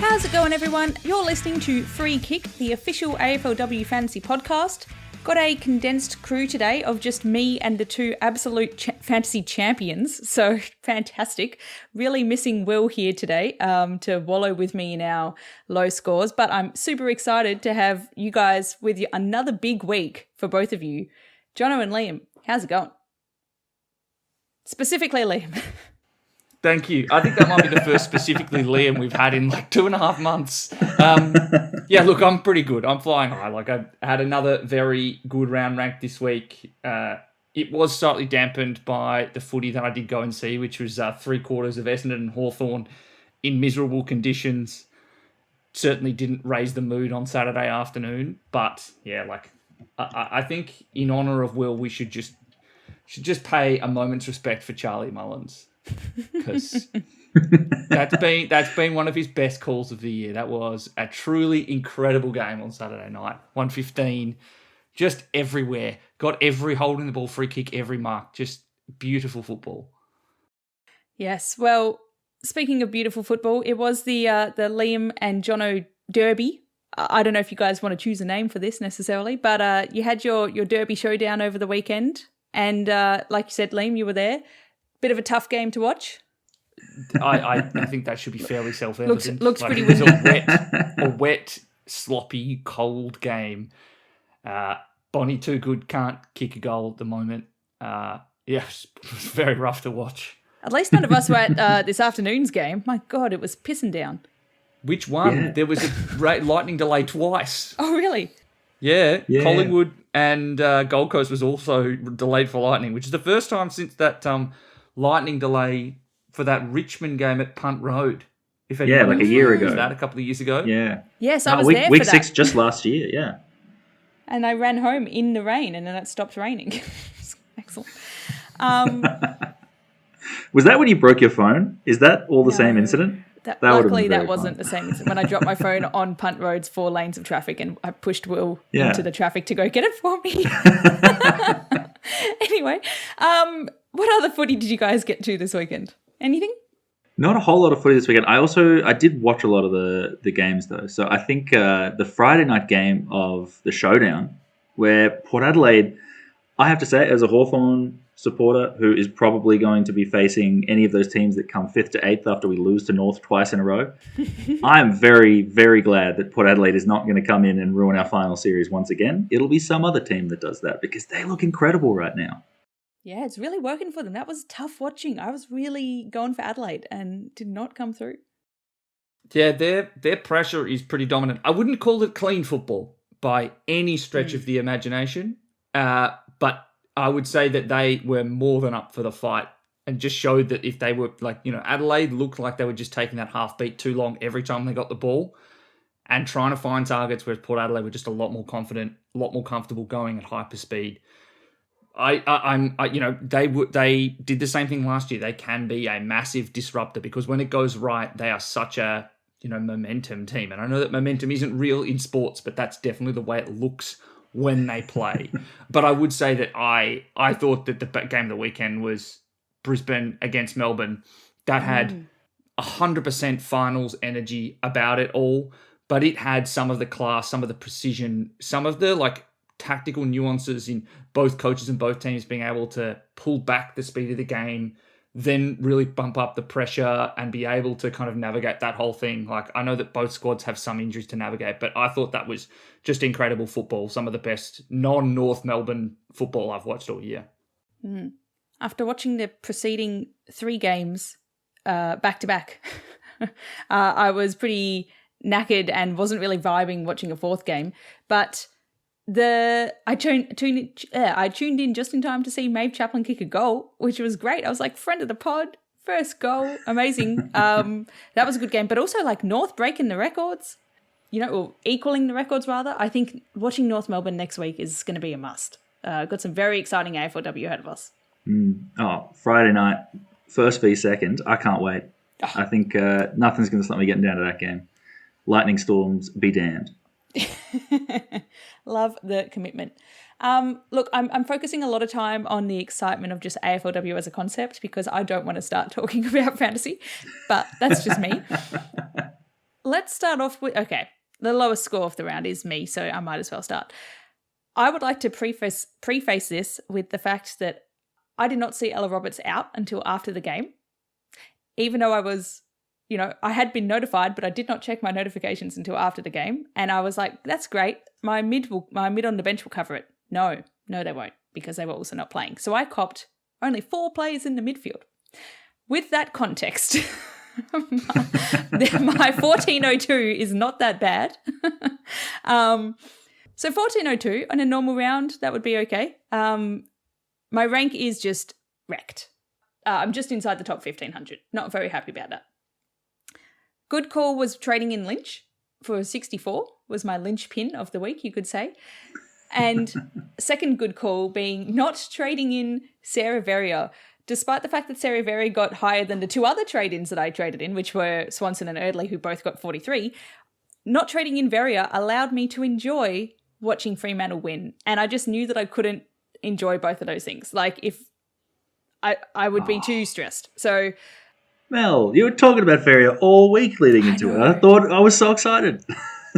How's it going, everyone? You're listening to Free Kick, the official AFLW fantasy podcast. Got a condensed crew today of just me and the two absolute fantasy champions, so fantastic. Really missing Will here today to wallow with me in our low scores, but I'm super excited to have you guys with you another big week for both of you. Jono and Liam, how's it going? Specifically Liam. Thank you. I think that might be the first specifically Liam we've had in like 2.5 months. Yeah, look, I'm pretty good. I'm flying high. Like, I had another very good round rank this week. It was slightly dampened by the footy that I did go and see, which was 3/4 of Essendon and Hawthorn in miserable conditions. Certainly didn't raise the mood on Saturday afternoon. But yeah, like I think in honour of Will, we should just pay a moment's respect for Charlie Mullins. Because that's been one of his best calls of the year. That was a truly incredible game on Saturday night. 115, just everywhere. Got every holding the ball, free kick, every mark. Just beautiful football. Yes, well, speaking of beautiful football, it was the Liam and Jono Derby. I don't know if you guys want to choose a name for this necessarily, but you had your Derby showdown over the weekend. And like you said, Liam, you were there. Bit of a tough game to watch. I think that should be fairly self-evident. Looks like, pretty it was windy. a wet, sloppy, cold game. Bonnie Too Good can't kick a goal at the moment. Yeah, it was very rough to watch. At least none of us were at this afternoon's game. My God, it was pissing down. Which one? Yeah. There was a lightning delay twice. Oh, really? Yeah. Collingwood and Gold Coast was also delayed for lightning, which is the first time since that lightning delay for that Richmond game at Punt Road. Like a year ago. That a couple of years ago. Yeah. Yes, I was week, there for week that. 6 just last year, yeah. And I ran home in the rain and then it stopped raining. Excellent. Was that when you broke your phone? Is that all the same incident? Luckily, that wasn't the same incident. When I dropped my phone on Punt Road's 4 lanes of traffic and I pushed Will into the traffic to go get it for me. Anyway, what other footy did you guys get to this weekend? Anything? Not a whole lot of footy this weekend. I did watch a lot of the games though. So I think the Friday night game of the showdown, where Port Adelaide, I have to say, as a Hawthorn supporter who is probably going to be facing any of those teams that come 5th to 8th after we lose to North twice in a row, I am very, very glad that Port Adelaide is not going to come in and ruin our final series once again. It'll be some other team that does that because they look incredible right now. Yeah, it's really working for them. That was tough watching. I was really going for Adelaide and did not come through. Yeah, their pressure is pretty dominant. I wouldn't call it clean football by any stretch of the imagination, but I would say that they were more than up for the fight and just showed that if they were Adelaide looked like they were just taking that half beat too long every time they got the ball and trying to find targets, whereas Port Adelaide were just a lot more confident, a lot more comfortable going at hyper speed. They did the same thing last year. They can be a massive disruptor because when it goes right, they are such a momentum team. And I know that momentum isn't real in sports, but that's definitely the way it looks when they play. But I would say that I thought that the game of the weekend was Brisbane against Melbourne. That had 100% finals energy about it all, but it had some of the class, some of the precision, some of the tactical nuances in both coaches and both teams being able to pull back the speed of the game, then really bump up the pressure and be able to kind of navigate that whole thing. I know that both squads have some injuries to navigate, but I thought that was just incredible football. Some of the best non-North Melbourne football I've watched all year. Mm. After watching the preceding 3 games back to back, I was pretty knackered and wasn't really vibing watching a 4th game, but I tuned in just in time to see Maeve Chaplin kick a goal, which was great. I was like, friend of the pod, first goal, amazing. That was a good game, but also North breaking the records, or equaling the records rather. I think watching North Melbourne next week is going to be a must. Got some very exciting AFLW ahead of us. Friday night, first v second. I can't wait. I think nothing's going to stop me getting down to that game. Lightning storms be damned. Love the commitment. Look, I'm focusing a lot of time on the excitement of just AFLW as a concept because I don't want to start talking about fantasy, but that's just me. Let's start off with, okay, the lowest score of the round is me, so I might as well start. I would like to preface this with the fact that I did not see Ella Roberts out until after the game, even though I was, I had been notified, but I did not check my notifications until after the game. And I was like, that's great. My mid on the bench will cover it. No, they won't, because they were also not playing. So I copped only 4 players in the midfield. With that context, my 1402 is not that bad. So 1402 on a normal round, that would be okay. My rank is just wrecked. I'm just inside the top 1500. Not very happy about that. Good call was trading in Lynch for 64, was my Lynch pin of the week, you could say. And second good call being not trading in Sarah Verrier, despite the fact that Sarah Verrier got higher than the 2 other trade-ins that I traded in, which were Swanson and Erdley, who both got 43. Not trading in Verrier allowed me to enjoy watching Fremantle win. And I just knew that I couldn't enjoy both of those things. Like, if I would be too stressed. So, Mel, you were talking about Ferrier all week leading into it. I thought I was so excited.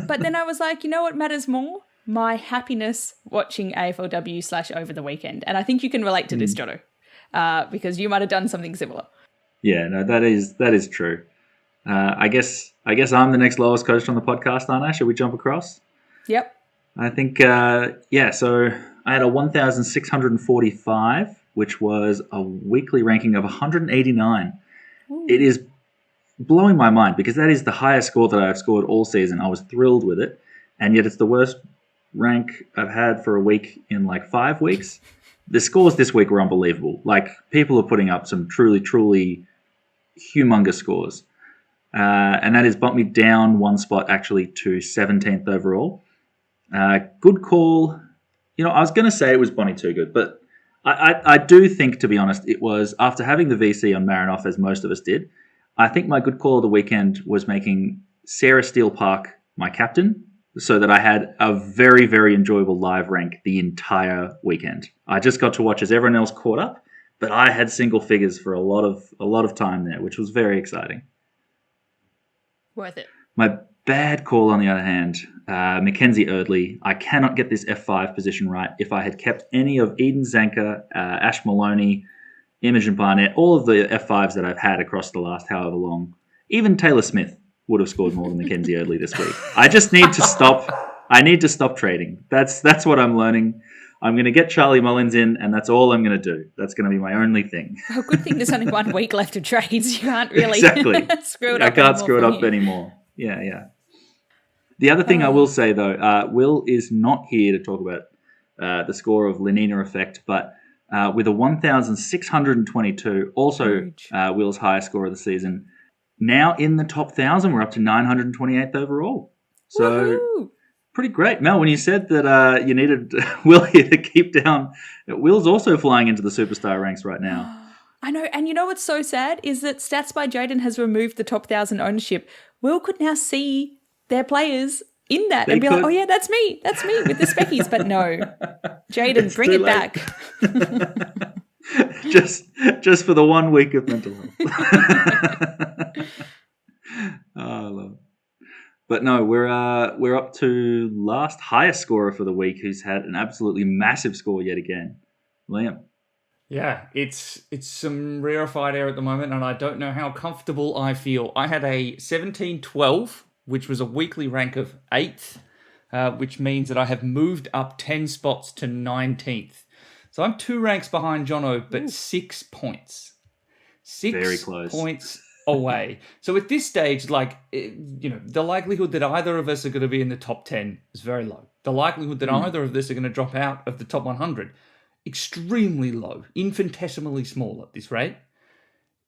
But then I was like, you know what matters more? My happiness watching AFLW / over the weekend. And I think you can relate to this, Jono, because you might have done something similar. Yeah, no, that is true. I guess I'm the next lowest coach on the podcast, aren't I? Should we jump across? Yep. I think, so I had a 1,645, which was a weekly ranking of 189. Ooh. It is blowing my mind because that is the highest score that I've scored all season. I was thrilled with it, and yet it's the worst rank I've had for a week in like 5 weeks. The scores this week were unbelievable. Like, people are putting up some truly, truly humongous scores. And that has bumped me down 1 spot actually to 17th overall. Good call. I was going to say it was Bonnie Too Good, but I do think, to be honest, it was after having the VC on Marinoff, as most of us did. I think my good call of the weekend was making Sarah Steele Park my captain, so that I had a very, very enjoyable live rank the entire weekend. I just got to watch as everyone else caught up, but I had single figures for a lot of time there, which was very exciting. Worth it. My bad call, on the other hand, Mackenzie Erdley. I cannot get this F5 position right. If I had kept any of Eden Zanker, Ash Maloney, Imogen Barnett, all of the F5s that I've had across the last however long, even Taylor Smith would have scored more than Mackenzie Erdley this week. I just need to stop. I need to stop trading. That's what I'm learning. I'm going to get Charlie Mullins in, and that's all I'm going to do. That's going to be my only thing. Oh, good thing there's only 1 week left of trades. You can't really exactly. screw it up. I can't screw it up anymore. Yeah. The other thing I will say, though, Will is not here to talk about the score of Lenina Effect, but with a 1,622, also Will's highest score of the season. Now in the top 1,000, we're up to 928th overall. So Woo-hoo! Pretty great. Mel, when you said that you needed Will here to keep down, Will's also flying into the superstar ranks right now. I know. And you know what's so sad is that Stats by Jaden has removed the top 1,000 ownership. Will could now see their players in that and be like, oh yeah, that's me with the speckies. But no, Jaden, bring it back. just for the 1 week of mental health. I love it. But no, we're up to last highest scorer for the week, who's had an absolutely massive score yet again, Liam. Yeah, it's some rarefied air at the moment, and I don't know how comfortable I feel. I had a 1712, which was a weekly rank of 8th, which means that I have moved up 10 spots to 19th. So I'm 2 ranks behind Jono, but 6 points. 6 Very close. Points away. So at this stage, the likelihood that either of us are going to be in the top 10 is very low. The likelihood that either of us are going to drop out of the top 100, extremely low, infinitesimally small at this rate.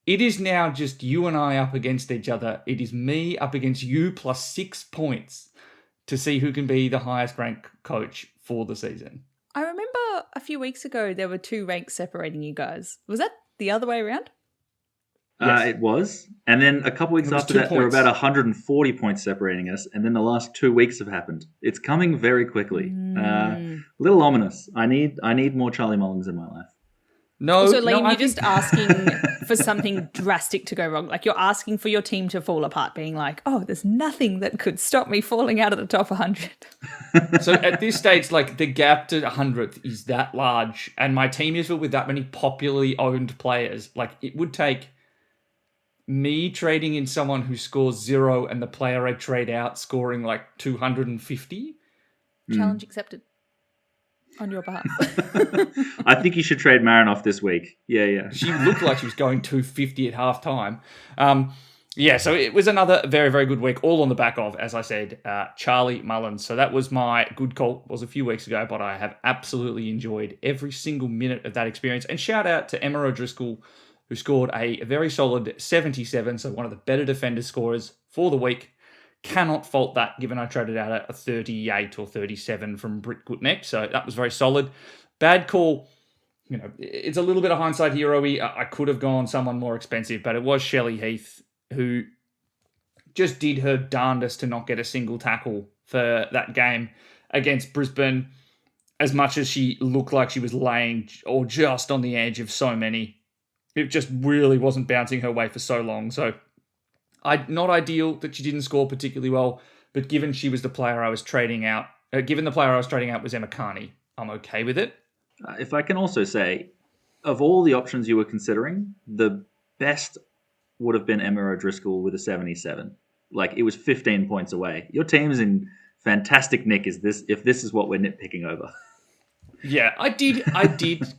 It is now just you and I up against each other. It is me up against you plus 6 points to see who can be the highest ranked coach for the season. I remember a few weeks ago there were 2 ranks separating you guys. Was that the other way around? Yes. It was. And then a couple weeks It was after 2 that, there were points. about 140 points separating us. And then the last 2 weeks have happened. It's coming very quickly. A little ominous. I need more Charlie Mullins in my life. No, So, no, Liam, I you're think just asking for something drastic to go wrong. Like, you're asking for your team to fall apart, being like, oh, there's nothing that could stop me falling out of the top 100. so. At this stage, like the gap to 100th is that large, and my team is filled with that many popularly owned players. Like, it would take me trading in someone who scores 0 and the player I trade out scoring like 250. Challenge accepted on your behalf. I think you should trade Marinoff this week. Yeah. She looked like she was going 250 at half time. Yeah, so it was another very, very good week, all on the back of, as I said, Charlie Mullins. So that was my good call. It was a few weeks ago, but I have absolutely enjoyed every single minute of that experience. And shout out to Emma O'Driscoll, who scored a very solid 77, so one of the better defender scorers for the week. Cannot fault that, given I traded out a 38 or 37 from Britt Gutneck, so that was very solid. Bad call. You know, it's a little bit of hindsight here, Owie. I could have gone someone more expensive, but it was Shelley Heath, who just did her darndest to not get a single tackle for that game against Brisbane, as much as she looked like she was laying or just on the edge of so many. It just really wasn't bouncing her way for so long. So, not ideal that she didn't score particularly well, but given she was the player I was trading out, given the player I was trading out was Emma Carney, I'm okay with it. If I can also say, of all the options you were considering, the best would have been Emma O'Driscoll with a 77. Like, it was 15 points away. Your team's in fantastic nick if this is what we're nitpicking over. Yeah, I did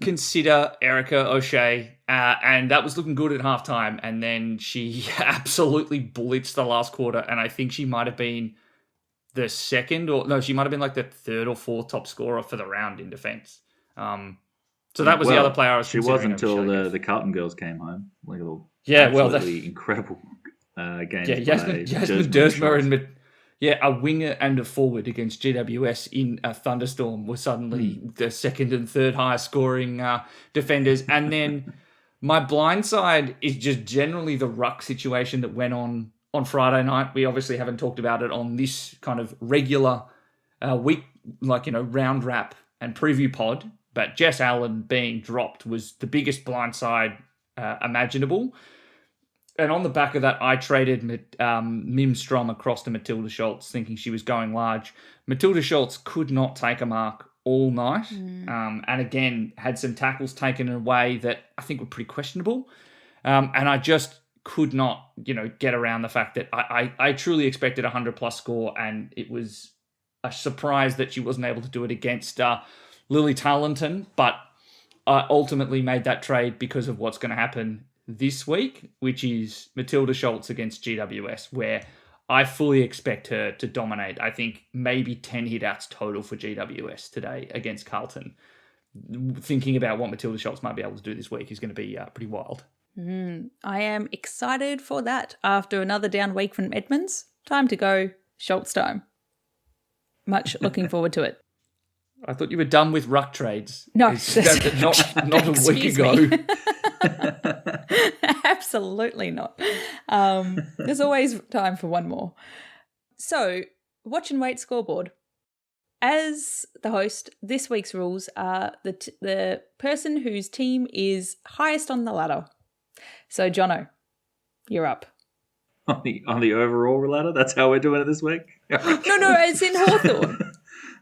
consider Erica O'Shea, and that was looking good at halftime, and then she absolutely blitzed the last quarter, and I think she might have been the she might have been like the third or fourth top scorer for the round in defence. So that was the other player I was considering. She was until the Carlton girls came home. Like a little incredible game. Yeah, Jasmine Dersmer and a winger and a forward against GWS in a thunderstorm were suddenly the second and third highest scoring defenders. And then my blind side is just generally the ruck situation that went on Friday night. We obviously haven't talked about it on this kind of regular week, round wrap and preview pod. But Jess Allen being dropped was the biggest blind side imaginable. And on the back of that, I traded Mim Strom across to Matilda Schultz, thinking she was going large. Matilda Schultz could not take a mark all night. And again, had some tackles taken away that I think were pretty questionable. And I just could not, get around the fact that I truly expected a 100-plus score, and it was a surprise that she wasn't able to do it against Lily Tarleton. But I ultimately made that trade because of what's going to happen this week, which is Matilda Schultz against GWS, where I fully expect her to dominate. I think maybe 10 hit-outs total for GWS today against Carlton. Thinking about what Matilda Schultz might be able to do this week is going to be pretty wild. I am excited for that. After another down week from Edmonds, time to go Schultz time. Much looking forward to it. I thought you were done with ruck trades. No. Not a week ago. Absolutely not. There's always time for one more. So, watch and wait scoreboard. As the host, this week's rules are the person whose team is highest on the ladder. So, Jono, you're up. On the overall ladder? That's how we're doing it this week? No, it's in Hawthorn.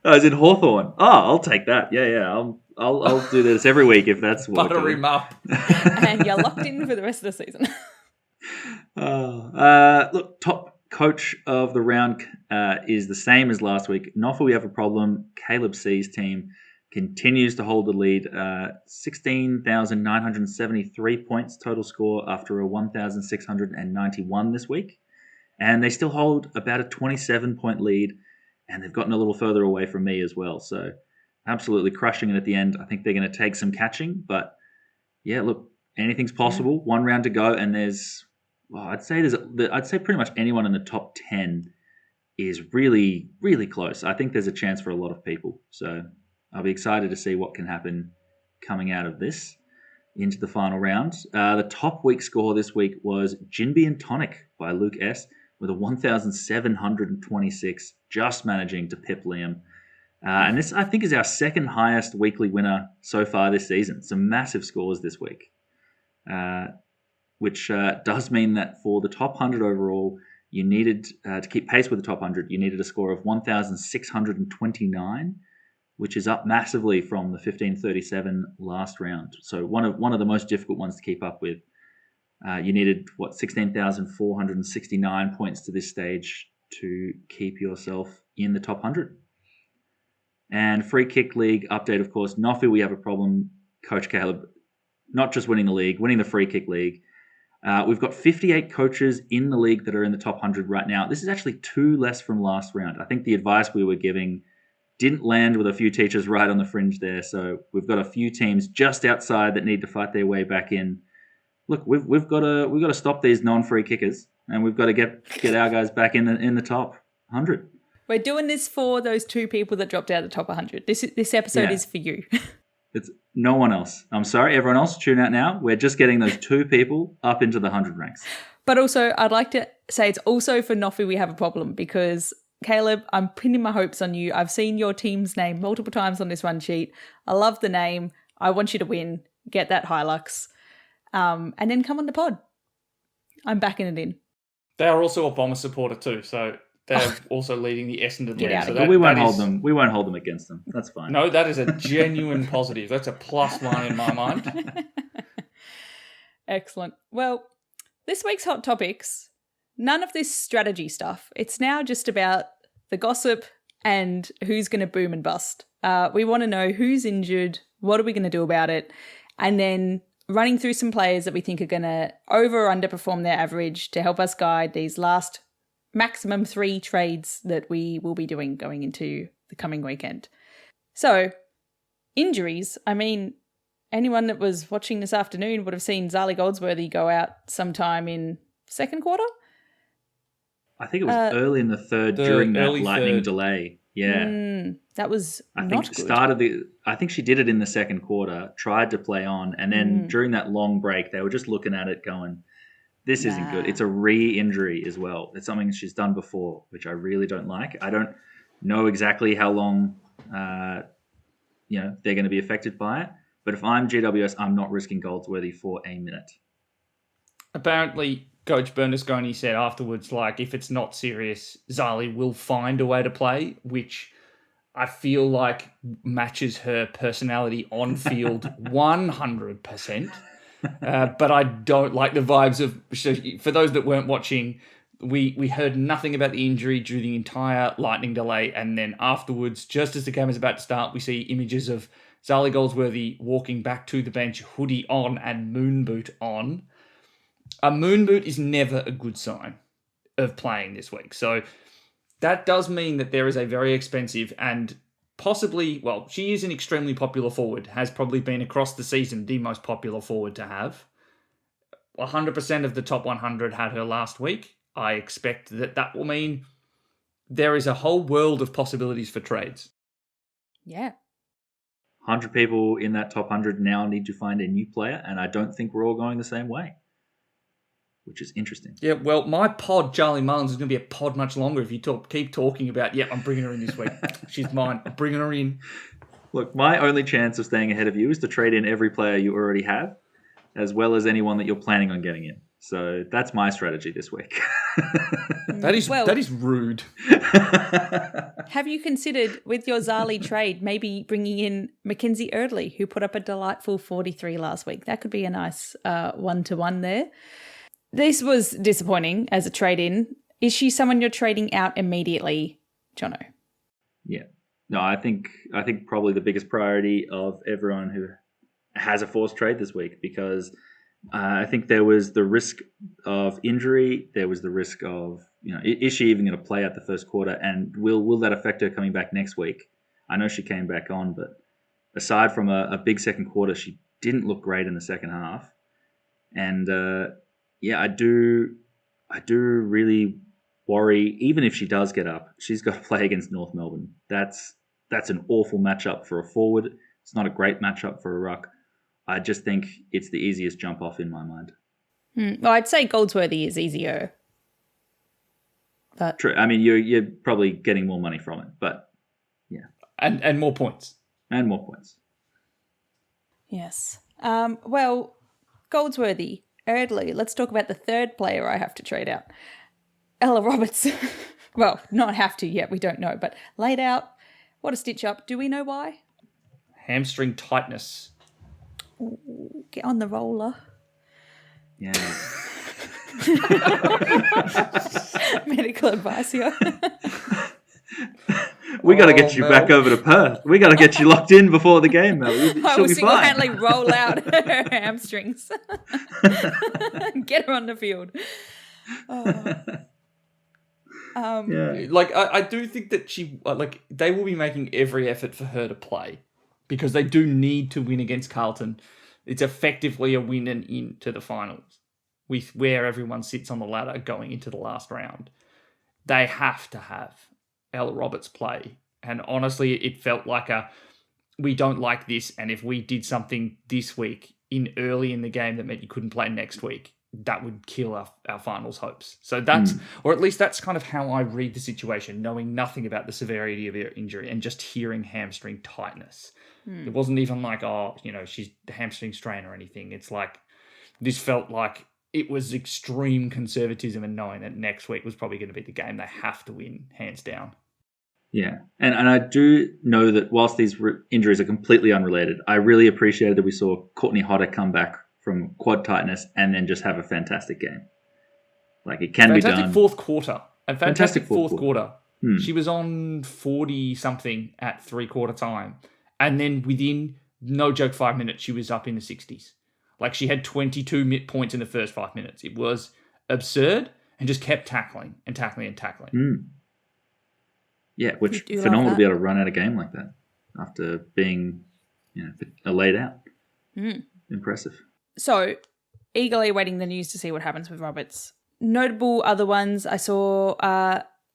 Oh, it's in Hawthorn. Oh, I'll take that. Yeah. I'll do this every week if that's what. Butter him up. And you're locked in for the rest of the season. Look, top coach of the round is the same as last week. Not for we have a problem. Caleb C's team continues to hold the lead. 16,973 points total score after a 1,691 this week. And they still hold about a 27-point lead. And they've gotten a little further away from me as well. So absolutely crushing it at the end. I think they're going to take some catching. But yeah, look, anything's possible. Yeah. One round to go. And I'd say pretty much anyone in the top 10 is really, really close. I think there's a chance for a lot of people. So I'll be excited to see what can happen coming out of this. into the final round. The top week score this week was Jinby and Tonic by Luke S. with a 1,726, just managing to pip Liam. And this, I think, is our second highest weekly winner so far this season. Some massive scores this week, which does mean that for the top 100 overall, you needed, to keep pace with the top 100, you needed a score of 1,629, which is up massively from the 1,537 last round. So one of the most difficult ones to keep up with. You needed, 16,469 points to this stage to keep yourself in the top 100. And free kick league update, of course. Not we have a problem, Coach Caleb, not just winning the league, winning the free kick league. We've got 58 coaches in the league that are in the top 100 right now. This is actually 2 less from last round. I think the advice we were giving didn't land with a few teachers right on the fringe there. So we've got a few teams just outside that need to fight their way back in. Look, we've got to stop these non-free kickers, and we've got to get our guys back in the top 100. We're doing this for those 2 people that dropped out of the top 100. This episode is for you. It's no one else. I'm sorry, everyone else, tune out now. We're just getting those 2 people up into the 100 ranks. But also, I'd like to say it's also for Noffy we have a problem because, Caleb, I'm pinning my hopes on you. I've seen your team's name multiple times on this one sheet. I love the name. I want you to win. Get that Hilux. And then come on the pod. I'm backing it in. They are also a Bomber supporter too, so they're also leading the Essendon league. So but we won't hold them. We won't hold them against them. That's fine. No, that is a genuine positive. That's a +1 in my mind. Excellent. Well, this week's hot topics, none of this strategy stuff. It's now just about the gossip and who's going to boom and bust. We want to know who's injured, what are we going to do about it, and then running through some players that we think are going to over or underperform their average to help us guide these last maximum 3 trades that we will be doing going into the coming weekend. So, injuries. I mean, anyone that was watching this afternoon would have seen Zali Goldsworthy go out sometime in second quarter. I think it was early in the third during that lightning delay. Yeah. That was I think she did it in the second quarter, tried to play on, and then during that long break, they were just looking at it going, this isn't good. It's a re-injury as well. It's something she's done before, which I really don't like. I don't know exactly how long they're going to be affected by it. But if I'm GWS, I'm not risking Goldsworthy for a minute. Apparently, Coach Bernasconi said afterwards, if it's not serious, Zali will find a way to play, which I feel like matches her personality on field 100%. But I don't like the vibes of... So for those that weren't watching, we heard nothing about the injury during the entire lightning delay, and then afterwards, just as the game is about to start, we see images of Zali Goldsworthy walking back to the bench, hoodie on and moon boot on. A moon boot is never a good sign of playing this week. So that does mean that there is a very expensive and possibly, she is an extremely popular forward, has probably been across the season the most popular forward to have. 100% of the top 100 had her last week. I expect that will mean there is a whole world of possibilities for trades. Yeah. 100 people in that top 100 now need to find a new player, and I don't think we're all going the same way, which is interesting. Yeah, well, my pod, Charlie Mullins, is going to be a pod much longer if you keep talking about, I'm bringing her in this week. She's mine. I'm bringing her in. Look, my only chance of staying ahead of you is to trade in every player you already have, as well as anyone that you're planning on getting in. So that's my strategy this week. That is rude. Have you considered, with your Zali trade, maybe bringing in Mackenzie Erdley, who put up a delightful 43 last week? That could be a nice 1-to-1 there. This was disappointing as a trade-in. Is she someone you're trading out immediately, Jono? Yeah. No, I think probably the biggest priority of everyone who has a forced trade this week, because I think there was the risk of injury. There was the risk of, is she even going to play out the first quarter? And will that affect her coming back next week? I know she came back on, but aside from a big second quarter, she didn't look great in the second half. And I do really worry, even if she does get up, she's got to play against North Melbourne. That's an awful matchup for a forward. It's not a great matchup for a ruck. I just think it's the easiest jump off in my mind. Well, I'd say Goldsworthy is easier. But True. I mean, you're probably getting more money from it, but yeah. And more points. And more points. yes. Well, Goldsworthy, Erdley. Let's talk about the third player I have to trade out. Ella Roberts. Well, not have to yet. We don't know, but laid out. What a stitch up. Do we know why? Hamstring tightness. Ooh, get on the roller. Yeah. Medical advice here. We got to get you back over to Perth. We got to get you locked in before the game, Mel. I will single-handedly roll out her hamstrings. Get her on the field. Yeah. Like, I do think that they will be making every effort for her to play because they do need to win against Carlton. It's effectively a win and into the finals with where everyone sits on the ladder going into the last round. They have to have Ella Roberts play. And honestly, it felt like we don't like this. And if we did something this week early in the game that meant you couldn't play next week, that would kill our finals hopes. So that's, or at least that's kind of how I read the situation, knowing nothing about the severity of her injury and just hearing hamstring tightness. It wasn't even like, she's hamstring strain or anything. It's like, this felt like it was extreme conservatism and knowing that next week was probably going to be the game they have to win, hands down. Yeah, and I do know that whilst these injuries are completely unrelated, I really appreciated that we saw Courtney Hodder come back from quad tightness and then just have a fantastic game. Like, it can be done. Fantastic fourth quarter. And fantastic fourth quarter. Hmm. She was on 40-something at three-quarter time. And then within, no joke, 5 minutes, she was up in the 60s. Like, she had 22 points in the first 5 minutes. It was absurd and just kept tackling and tackling and tackling. Mm. Yeah, which phenomenal to be able to run out a game like that after being, laid out. Impressive. So, eagerly awaiting the news to see what happens with Roberts. Notable other ones, I saw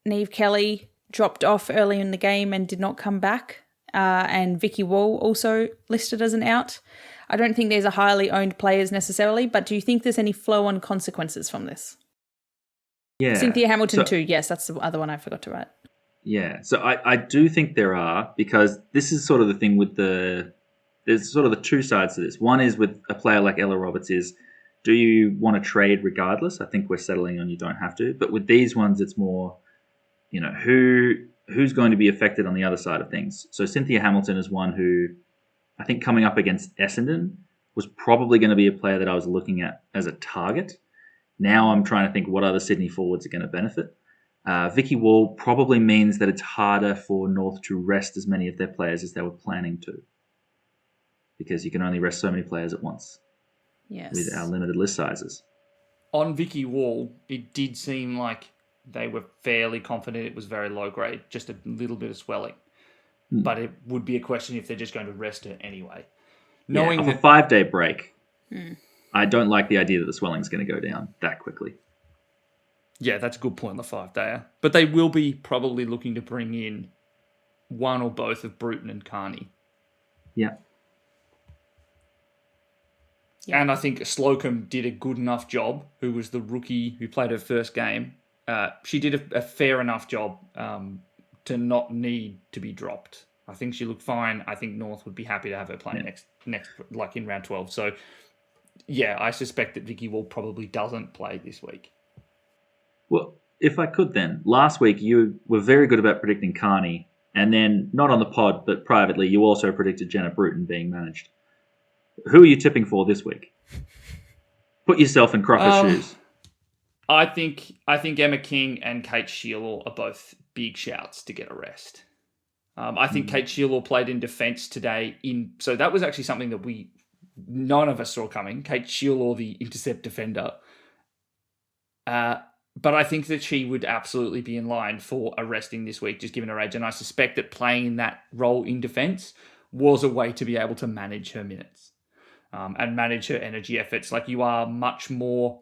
Niamh Kelly dropped off early in the game and did not come back. And Vicky Wall also listed as an out. I don't think there's a highly owned players necessarily, but do you think there's any flow-on consequences from this? Yeah. Cynthia Hamilton too. Yes, that's the other one I forgot to write. Yeah. So I do think there are, because this is sort of the thing with there's sort of the two sides to this. One is with a player like Ella Roberts is, do you want to trade regardless? I think we're settling on you don't have to. But with these ones, it's more, who's going to be affected on the other side of things. So Cynthia Hamilton is one who I think coming up against Essendon was probably going to be a player that I was looking at as a target. Now I'm trying to think what other Sydney forwards are going to benefit. Vicky Wall probably means that it's harder for North to rest as many of their players as they were planning to, because you can only rest so many players at once with our limited list sizes. On Vicky Wall, it did seem like they were fairly confident it was very low grade, just a little bit of swelling. But it would be a question if they're just going to rest her anyway. Knowing off a 5-day break, I don't like the idea that the swelling's going to go down that quickly. Yeah, that's a good point on the 5-dayer. But they will be probably looking to bring in one or both of Bruton and Carney. Yeah. And I think Slocum did a good enough job, who was the rookie who played her first game. She did a fair enough job to not need to be dropped. I think she looked fine. I think North would be happy to have her playing next, like in round 12. So, yeah, I suspect that Vicky Wall probably doesn't play this week. Well, if I could then, last week you were very good about predicting Carney, and then, not on the pod, but privately, you also predicted Jenna Bruton being managed. Who are you tipping for this week? Put yourself in Crocker's shoes. I think Emma King and Kate Shearlaw are both big shouts to get a rest. I think Kate Shearlaw played in defence today. So that was actually something that none of us saw coming. Kate Shearlaw, the intercept defender. But I think that she would absolutely be in line for a resting this week, just given her age. And I suspect that playing in that role in defence was a way to be able to manage her minutes and manage her energy efforts. Like, you are much more...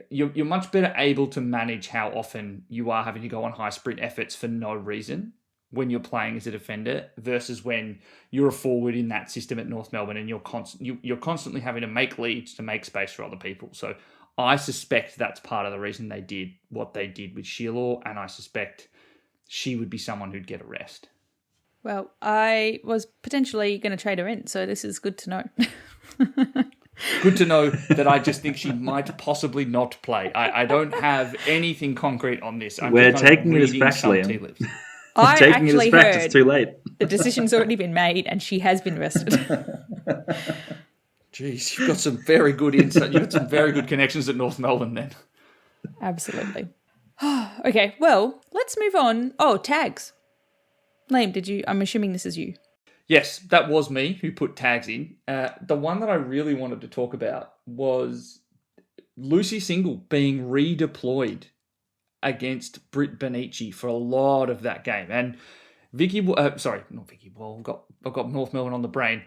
You're much better able to manage how often you are having to go on high sprint efforts for no reason when you're playing as a defender versus when you're a forward in that system at North Melbourne and you're constantly having to make leads to make space for other people. So I suspect that's part of the reason they did what they did with Sheila, and I suspect she would be someone who'd get a rest. Well, I was potentially going to trade her in, so this is good to know. Good to know that I just think she might possibly not play. I don't have anything concrete on this. We're taking it as fact, Liam. I taking it as actually fact. heard It's too late. the decision's already been made and she has been rested. Jeez, you've got some very good insight. You've got some very good connections at North Melbourne then. Absolutely. Okay, well, let's move on. Oh, tags. Liam, I'm assuming this is you. Yes, that was me who put tags in. The one that I really wanted to talk about was Lucy Single being redeployed against Britt Benici for a lot of that game. And I've got North Melbourne on the brain.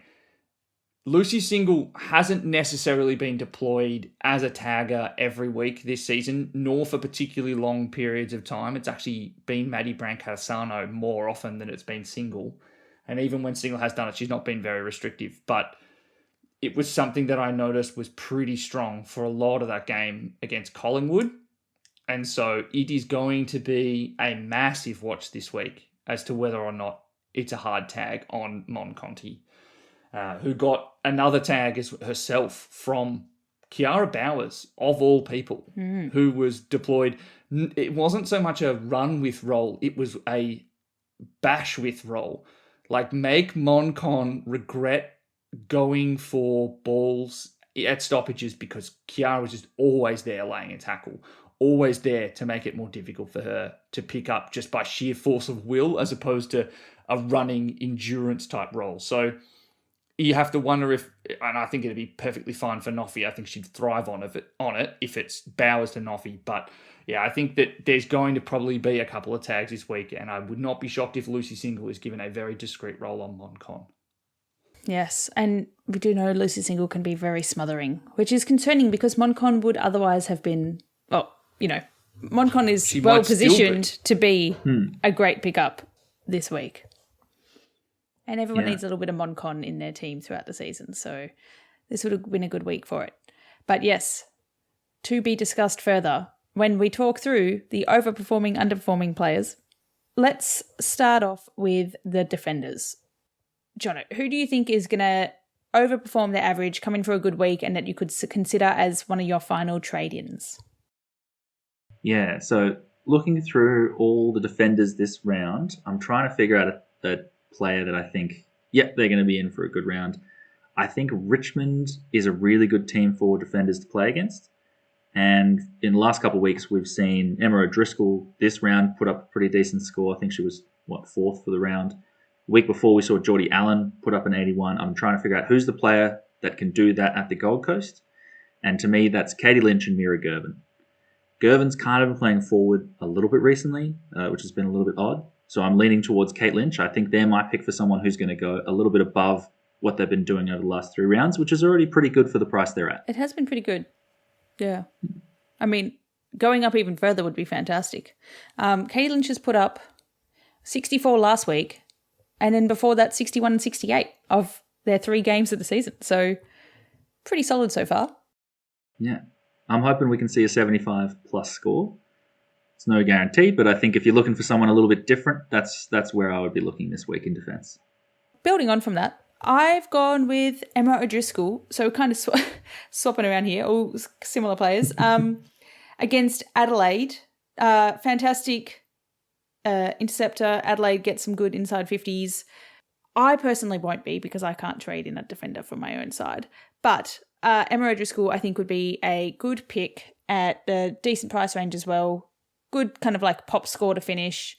Lucy Single hasn't necessarily been deployed as a tagger every week this season, nor for particularly long periods of time. It's actually been Maddie Brancassano more often than it's been Single. And even when Single has done it, she's not been very restrictive. But it was something that I noticed was pretty strong for a lot of that game against Collingwood. And so it is going to be a massive watch this week as to whether or not it's a hard tag on Mon Conti, who got another tag as herself from Kiara Bowers, of all people, who was deployed. It wasn't so much a run with role, it was a bash with role. Like, make Moncon regret going for balls at stoppages because Kiara was just always there laying a tackle, always there to make it more difficult for her to pick up just by sheer force of will as opposed to a running endurance type role. So you have to wonder if, and I think it'd be perfectly fine for Noffy. I think she'd thrive on it if it's Bowers to Noffy. But yeah, I think that there's going to probably be a couple of tags this week, and I would not be shocked if Lucy Single is given a very discreet role on Moncon. Yes, and we do know Lucy Single can be very smothering, which is concerning because Moncon would otherwise have been, Moncon is well positioned to be a great pickup this week. And everyone needs a little bit of Moncon in their team throughout the season, so this would have been a good week for it. But yes, to be discussed further when we talk through the overperforming, underperforming players. Let's start off with the defenders. Jono, who do you think is going to overperform their average, come in for a good week, and that you could consider as one of your final trade-ins? Yeah, so looking through all the defenders this round, I'm trying to figure out a player that I think, they're going to be in for a good round. I think Richmond is a really good team for defenders to play against. And in the last couple of weeks, we've seen Emma O'Driscoll this round put up a pretty decent score. I think she was, fourth for the round. The week before, we saw Geordie Allen put up an 81. I'm trying to figure out who's the player that can do that at the Gold Coast. And to me, that's Katie Lynch and Mira Gervin. Gervin's kind of been playing forward a little bit recently, which has been a little bit odd. So I'm leaning towards Kate Lynch. I think they're my pick for someone who's going to go a little bit above what they've been doing over the last 3 rounds, which is already pretty good for the price they're at. It has been pretty good. Yeah. I mean, going up even further would be fantastic. Katie Lynch has put up 64 last week, and then before that, 61 and 68 of their 3 games of the season. So pretty solid so far. Yeah. I'm hoping we can see a 75 plus score. It's no guarantee, but I think if you're looking for someone a little bit different, that's where I would be looking this week in defence. Building on from that, I've gone with Emma O'Driscoll, so kind of swapping around here, all similar players, against Adelaide. Fantastic interceptor. Adelaide gets some good inside 50s. I personally won't be because I can't trade in a defender from my own side. But Emma O'Driscoll, I think, would be a good pick at a decent price range as well. Good kind of like pop score to finish.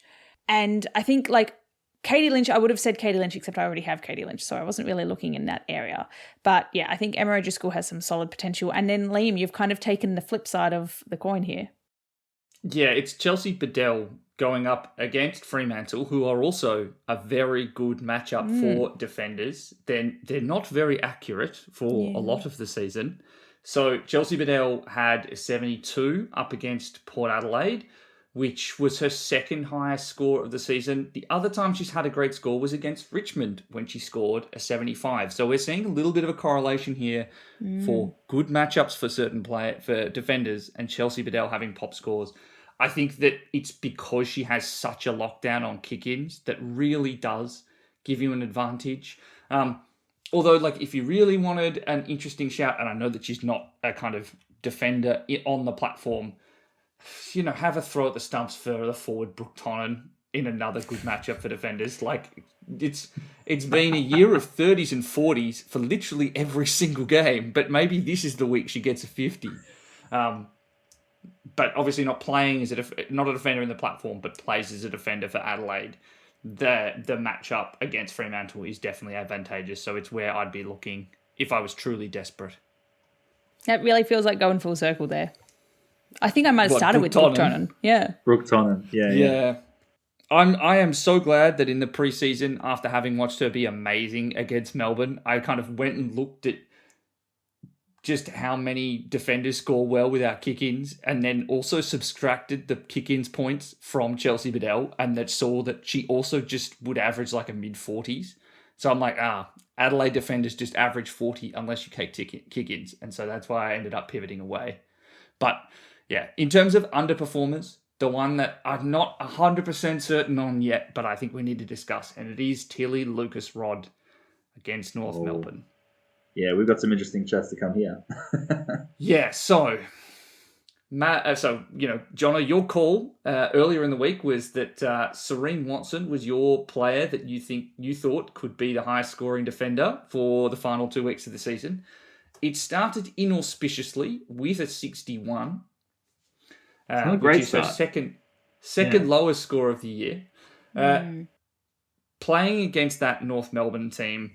And I think like Katie Lynch, I would have said Katie Lynch, except I already have Katie Lynch, so I wasn't really looking in that area. But yeah, I think Emma O'Driscoll has some solid potential. And then Liam, you've kind of taken the flip side of the coin here. Yeah, it's Chelsea Bedell going up against Fremantle, who are also a very good matchup for defenders. They're not very accurate for a lot of the season. So Chelsea Bedell had a 72 up against Port Adelaide which was her second highest score of the season. The other time she's had a great score was against Richmond when she scored a 75. So we're seeing a little bit of a correlation here for good matchups for certain for defenders and Chelsea Bedell having pop scores. I think that it's because she has such a lockdown on kick-ins that really does give you an advantage. Although, like, if you really wanted an interesting shout, and I know that she's not a kind of defender on the platform, have a throw at the stumps for the forward Brooke Tonnen in another good matchup for defenders. Like, it's been a year of 30s and 40s for literally every single game, but maybe this is the week she gets a 50. But obviously not playing as not a defender in the platform, but plays as a defender for Adelaide. The matchup against Fremantle is definitely advantageous, so it's where I'd be looking if I was truly desperate. That really feels like going full circle there. I think I might have started with Brooke Tonnen. Yeah. Brooke Tonnen. Yeah. I am so glad that in the preseason, after having watched her be amazing against Melbourne, I kind of went and looked at just how many defenders score well without kick-ins, and then also subtracted the kick-ins points from Chelsea Bedell, and that saw that she also just would average like a mid-40s. So I'm like, Adelaide defenders just average 40 unless you take kick-ins, and so that's why I ended up pivoting away. But yeah, in terms of underperformers, the one that I'm not 100% certain on yet, but I think we need to discuss, and it is Tilly Lucas-Rod against North Melbourne. Yeah, we've got some interesting chats to come here. Yeah, so, Jono, your call earlier in the week was that Serene Watson was your player that you thought could be the highest scoring defender for the final 2 weeks of the season. It started inauspiciously with a 61, great which is her second lowest score of the year. Playing against that North Melbourne team,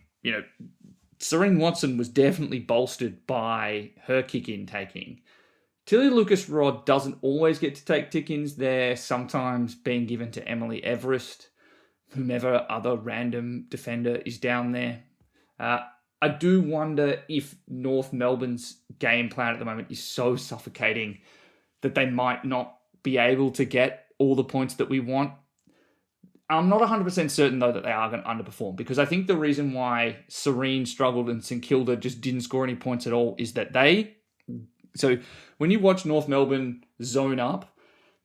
Serene Watson was definitely bolstered by her kick-in taking. Tilly Lucas-Rod doesn't always get to take kick-ins. They're sometimes being given to Emily Everest, whomever other random defender is down there. I do wonder if North Melbourne's game plan at the moment is so suffocating that they might not be able to get all the points that we want. I'm not 100% certain, though, that they are going to underperform, because I think the reason why Serene struggled and St Kilda just didn't score any points at all is that so when you watch North Melbourne zone up,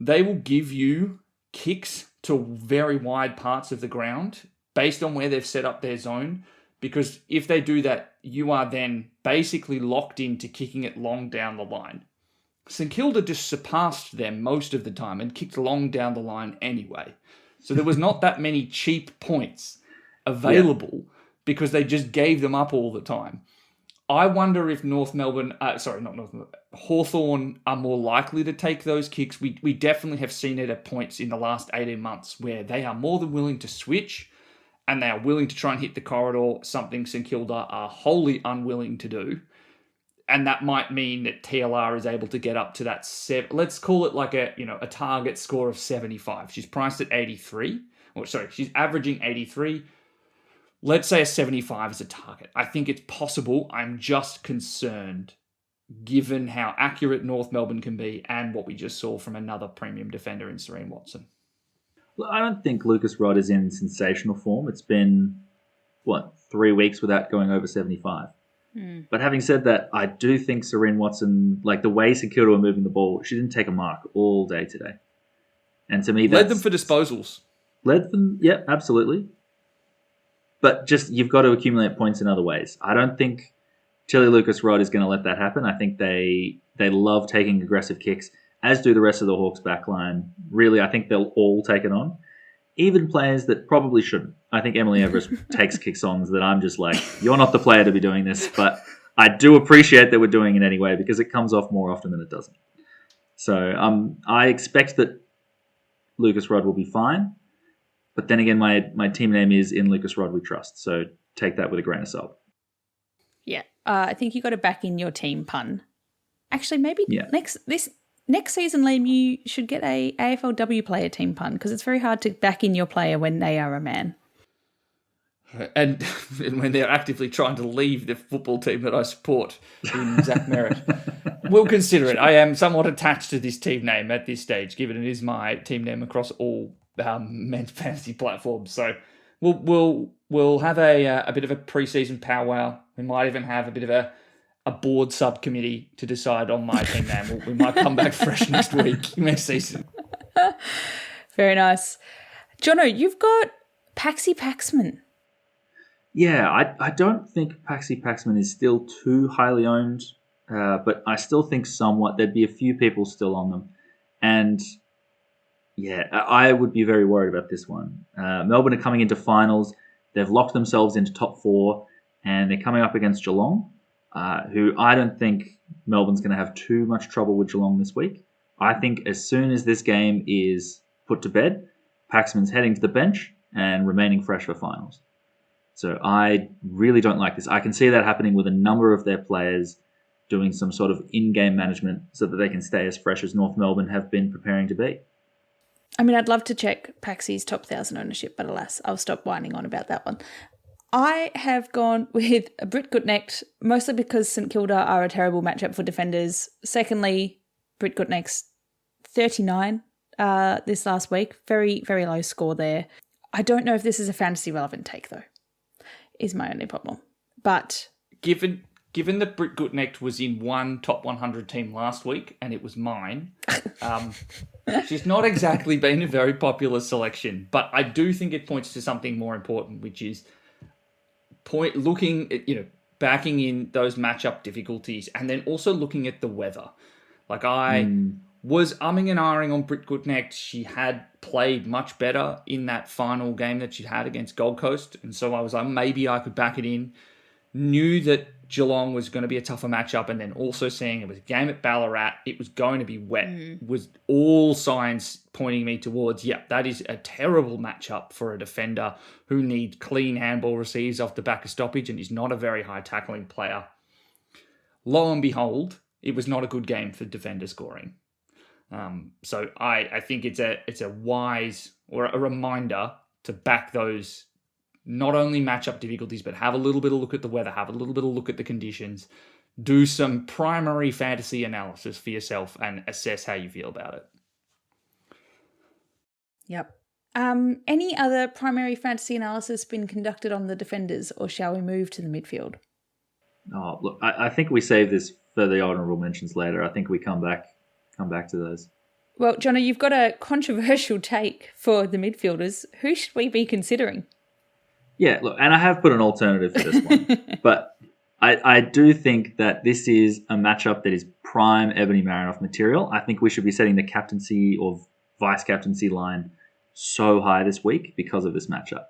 they will give you kicks to very wide parts of the ground based on where they've set up their zone, because if they do that, you are then basically locked into kicking it long down the line. St Kilda just surpassed them most of the time and kicked long down the line anyway. So there was not that many cheap points available because they just gave them up all the time. I wonder if Hawthorn are more likely to take those kicks. We definitely have seen it at points in the last 18 months where they are more than willing to switch and they are willing to try and hit the corridor, something St Kilda are wholly unwilling to do. And that might mean that TLR is able to get up to that let's call it like a target score of 75. She's priced at 83. She's averaging 83. Let's say a 75 is a target. I think it's possible. I'm just concerned given how accurate North Melbourne can be and what we just saw from another premium defender in Serene Watson. Well, I don't think Lucas-Rod is in sensational form. It's been, 3 weeks without going over 75. But having said that, I do think Serene Watson, like the way St Kilda were moving the ball, she didn't take a mark all day today. And to me, led them for disposals. Led them, yeah, absolutely. But just, you've got to accumulate points in other ways. I don't think Tilly Lucas-Rod is going to let that happen. I think they love taking aggressive kicks, as do the rest of the Hawks backline. Really, I think they'll all take it on. Even players that probably shouldn't. I think Emily Everest takes kicks-ons that I'm just like, you're not the player to be doing this, but I do appreciate that we're doing it anyway because it comes off more often than it doesn't. So I expect that Lucas-Rod will be fine, but then again, my team name is In Lucas-Rod We Trust, so take that with a grain of salt. Yeah, I think you got to back in your team pun. Actually, maybe next season, Liam, you should get a AFLW player team pun because it's very hard to back in your player when they are a man. And when they're actively trying to leave the football team that I support in Zach Merritt. We'll consider it. I am somewhat attached to this team name at this stage, given it is my team name across all men's fantasy platforms. So we'll have a bit of a preseason powwow. We might even have a bit of a board subcommittee to decide on my team name. We might come back fresh next week, next season. Very nice. Jono, you've got Paxi Paxman. Yeah, I don't think Paxi Paxman is still too highly owned, but I still think somewhat. There'd be a few people still on them. And yeah, I would be very worried about this one. Melbourne are coming into finals. They've locked themselves into top 4, and they're coming up against Geelong, who I don't think Melbourne's going to have too much trouble with Geelong this week. I think as soon as this game is put to bed, Paxman's heading to the bench and remaining fresh for finals. So I really don't like this. I can see that happening with a number of their players doing some sort of in-game management so that they can stay as fresh as North Melbourne have been preparing to be. I mean, I'd love to check Paxi's top 1,000 ownership, but alas, I'll stop whining on about that one. I have gone with Brit Goodnecht, mostly because St Kilda are a terrible matchup for defenders. Secondly, Brit Goodnecht's 39 this last week. Very, very low score there. I don't know if this is a fantasy relevant take, though, is my only problem. But given that Brit Goodnecht was in one top 100 team last week, and it was mine, she's not exactly been a very popular selection. But I do think it points to something more important, which is looking at, backing in those matchup difficulties, and then also looking at the weather. Like I was umming and ahhing on Brit Goodnecht. She had played much better in that final game that she'd had against Gold Coast. And so I was like, maybe I could back it in. Knew that Geelong was going to be a tougher matchup, and then also seeing it was a game at Ballarat, it was going to be wet, was all signs pointing me towards, that is a terrible matchup for a defender who needs clean handball receives off the back of stoppage and is not a very high tackling player. Lo and behold, it was not a good game for defender scoring. So I think it's a wise, or a reminder to back those not only matchup difficulties, but have a little bit of look at the weather, have a little bit of look at the conditions, do some primary fantasy analysis for yourself and assess how you feel about it. Yep. Any other primary fantasy analysis been conducted on the defenders, or shall we move to the midfield? Oh, look, I think we save this for the honourable mentions later. I think we come back to those. Well, Jono, you've got a controversial take for the midfielders. Who should we be considering? Yeah, look, and I have put an alternative for this one, but I do think that this is a matchup that is prime Ebony Marinoff material. I think we should be setting the captaincy or vice-captaincy line so high this week because of this matchup.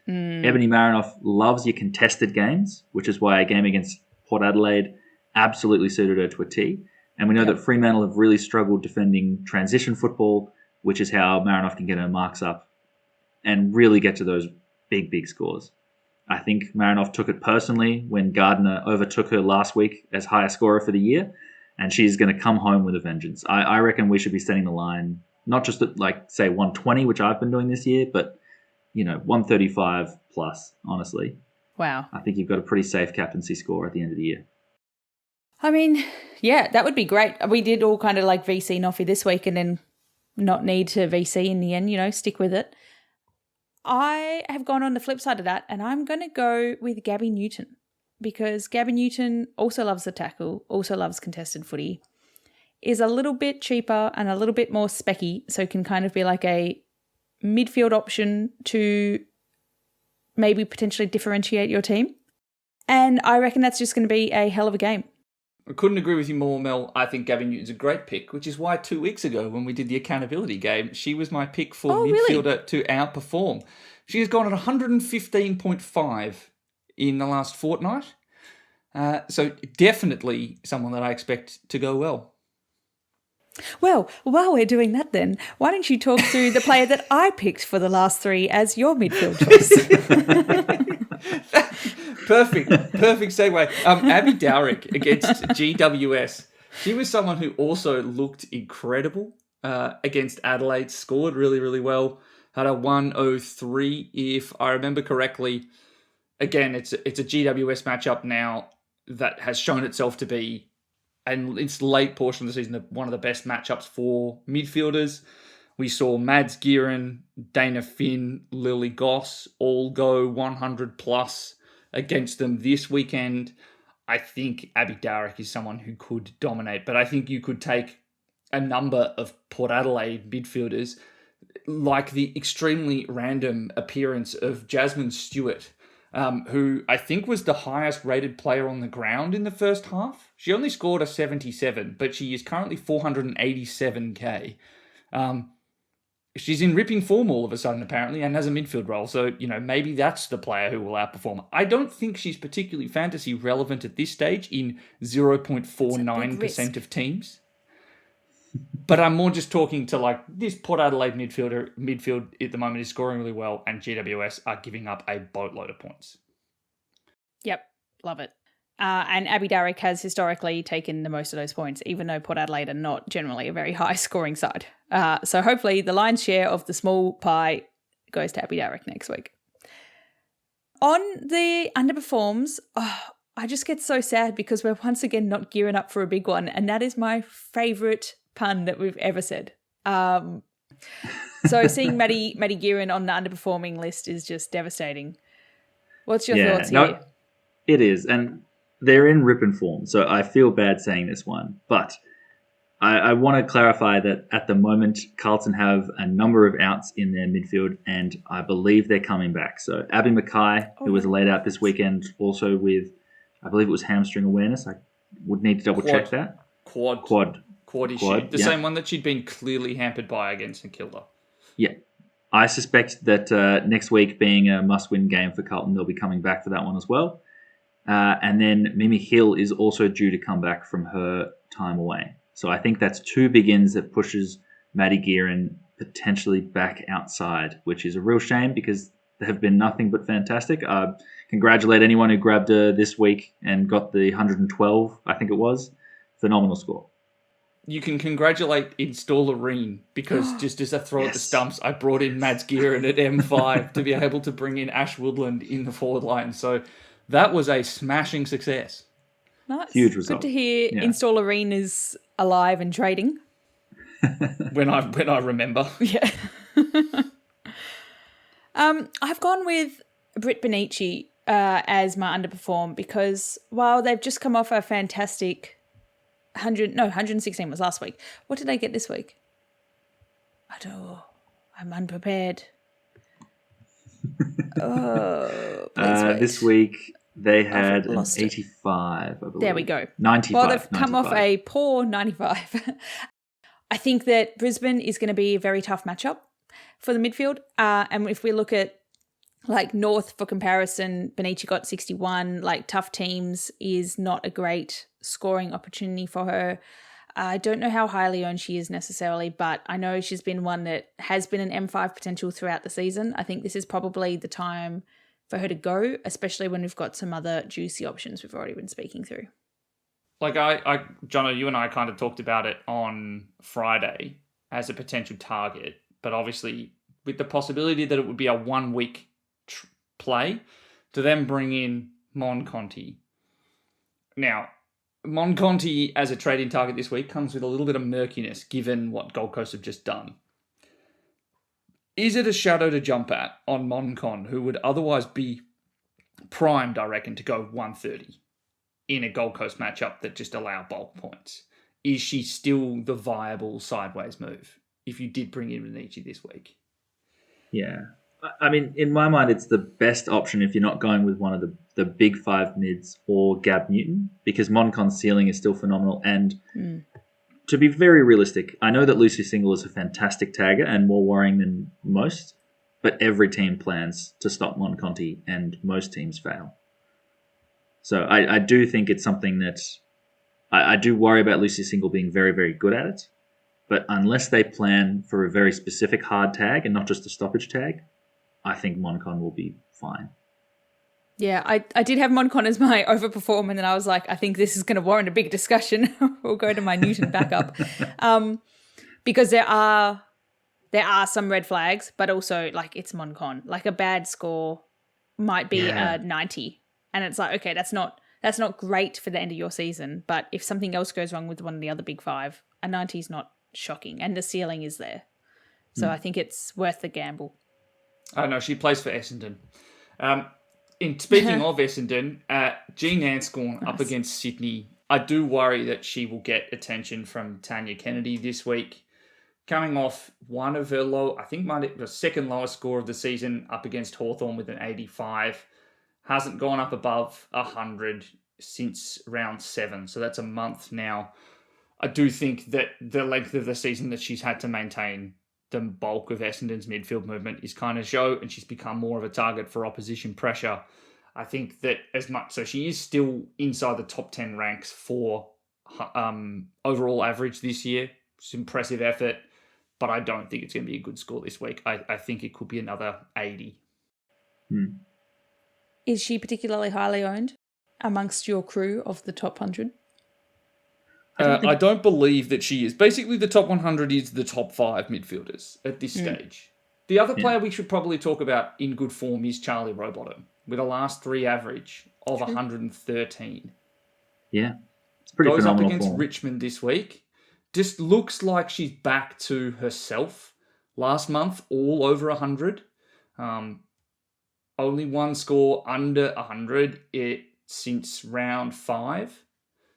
Ebony Marinoff loves your contested games, which is why a game against Port Adelaide absolutely suited her to a T. And we know that Fremantle have really struggled defending transition football, which is how Marinoff can get her marks up and really get to those big scores. I think Marinoff took it personally when Gardner overtook her last week as highest scorer for the year, and she's going to come home with a vengeance. I reckon we should be setting the line, not just at, say 120, which I've been doing this year, but 135 plus, honestly. Wow. I think you've got a pretty safe captaincy score at the end of the year. I mean, yeah, that would be great. We did all kind of like VC Noffy this week and then not need to VC in the end, stick with it. I have gone on the flip side of that, and I'm going to go with Gabby Newton, because Gabby Newton also loves the tackle, also loves contested footy, is a little bit cheaper and a little bit more specky, so can kind of be like a midfield option to maybe potentially differentiate your team. And I reckon that's just going to be a hell of a game. I couldn't agree with you more, Mel. I think Gabby Newton's a great pick, which is why 2 weeks ago when we did the accountability game, she was my pick for midfielder to outperform. She has gone at 115.5 in the last fortnight. So definitely someone that I expect to go well. Well, while we're doing that then, why don't you talk through the player that I picked for the last 3 as your midfield choice? Perfect segue. Abby Dowrick against GWS. She was someone who also looked incredible against Adelaide, scored really, really well, had a 103, if I remember correctly. again, it's a GWS matchup now that has shown itself to be, and its late portion of the season, one of the best matchups for midfielders. We saw Mads Gieren, Dana Finn, Lily Goss all go 100 plus against them this weekend. I think Abby Darrick is someone who could dominate, but I think you could take a number of Port Adelaide midfielders, like the extremely random appearance of Jasmine Stewart, who I think was the highest rated player on the ground in the first half. She only scored a 77, but she is currently 487k. She's in ripping form all of a sudden, apparently, and has a midfield role. So, maybe that's the player who will outperform. I don't think she's particularly fantasy relevant at this stage in 0.49% of teams. But I'm more just talking to this Port Adelaide midfield at the moment is scoring really well, and GWS are giving up a boatload of points. Yep, love it. And Abby Darrick has historically taken the most of those points, even though Port Adelaide are not generally a very high scoring side. So hopefully the lion's share of the small pie goes to Abby Darrick next week. On the underperforms, I just get so sad because we're once again not gearing up for a big one, and that is my favourite pun that we've ever said. So seeing Maddie Gieren on the underperforming list is just devastating. What's your thoughts here? It is, and they're in rip and form, so I feel bad saying this one, but I want to clarify that at the moment, Carlton have a number of outs in their midfield, and I believe they're coming back. So Abby Mackay, who was laid out this weekend, also with, I believe it was hamstring awareness. I would need to double check that. Quad issue. The same one that she'd been clearly hampered by against St Kilda. Yeah. I suspect that next week being a must-win game for Carlton, they'll be coming back for that one as well. And then Mimi Hill is also due to come back from her time away. So I think that's two big ins that pushes Maddie Gieren potentially back outside, which is a real shame because they have been nothing but fantastic. Congratulate anyone who grabbed her this week and got the 112, I think it was. Phenomenal score. You can congratulate Installerine because just as a throw at the stumps, I brought in Mads Gieren at M5 to be able to bring in Ash Woodland in the forward line. So that was a smashing success. Nice. Huge result. Good to hear Installerine is alive and trading. when I remember. Yeah. I've gone with Britt Benici as my underperform because while they've just come off a fantastic 116 was last week. What did they get this week? I don't know. I'm unprepared. This week they had an 85, I believe. There we go. 95. Well, they've come off a poor 95. I think that Brisbane is going to be a very tough matchup for the midfield. And if we look at North for comparison, Benici got 61. Tough teams is not a great scoring opportunity for her. I don't know how highly owned she is necessarily, but I know she's been one that has been an M5 potential throughout the season. I think this is probably the time for her to go, especially when we've got some other juicy options we've already been speaking through. Jono, you and I kind of talked about it on Friday as a potential target, but obviously with the possibility that it would be a 1 week play to then bring in Mon Conti. Now, Mon Conti as a trading target this week comes with a little bit of murkiness given what Gold Coast have just done. Is it a shadow to jump at on Mon Con, who would otherwise be primed, I reckon, to go 130 in a Gold Coast matchup that just allow bulk points? Is she still the viable sideways move if you did bring in Benici this week? Yeah. I mean, in my mind, it's the best option if you're not going with one of the big five mids or Gab Newton, because Moncon's ceiling is still phenomenal. And to be very realistic, I know that Lucy Single is a fantastic tagger and more worrying than most, but every team plans to stop Mon Conti and most teams fail. So I do think it's something that I do worry about Lucy Single being very, very good at it. But unless they plan for a very specific hard tag and not just a stoppage tag, I think Moncon will be fine. Yeah, I did have Moncon as my overperform, and then I was like, I think this is going to warrant a big discussion. We'll go to my Newton backup. Because there are some red flags, but also, it's Moncon. A bad score might be a 90. And it's like, okay, that's not great for the end of your season. But if something else goes wrong with one of the other big five, a 90 is not shocking. And the ceiling is there. So I think it's worth the gamble. I know, she plays for Essendon. In speaking of Essendon, Jean Anscorn up against Sydney. I do worry that she will get attention from Tanya Kennedy this week. Coming off one of her the second lowest score of the season up against Hawthorn with an 85. Hasn't gone up above 100 since round 7. So that's a month now. I do think that the length of the season that she's had to maintain the bulk of Essendon's midfield movement is kind of show, and she's become more of a target for opposition pressure. I think that so she is still inside the top 10 ranks for overall average this year. It's impressive effort, but I don't think it's going to be a good score this week. I think it could be another 80. Is she particularly highly owned amongst your crew of the top 100? I don't believe that she is. Basically, the top 100 is the top 5 midfielders at this stage. The other player we should probably talk about in good form is Charlie Rowbottom, with a last 3 average of 113. Yeah, it's pretty Goes up phenomenal against form. Richmond this week. Just looks like she's back to herself. Last month, all over 100. Only one score under 100 since round 5.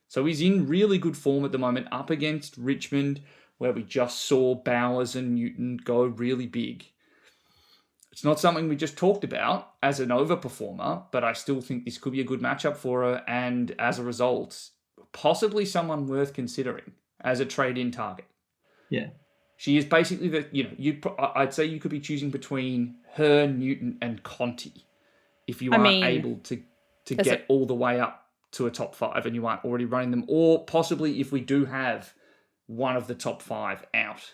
So he's in really good form at the moment, up against Richmond, where we just saw Bowers and Newton go really big. It's not something we just talked about as an overperformer, but I still think this could be a good matchup for her, and as a result, possibly someone worth considering as a trade-in target. Yeah. She is basically I'd say you could be choosing between her, Newton, and Conti if you aren't able to get all the way up to a top 5 and you aren't already running them, or possibly if we do have one of the top 5 out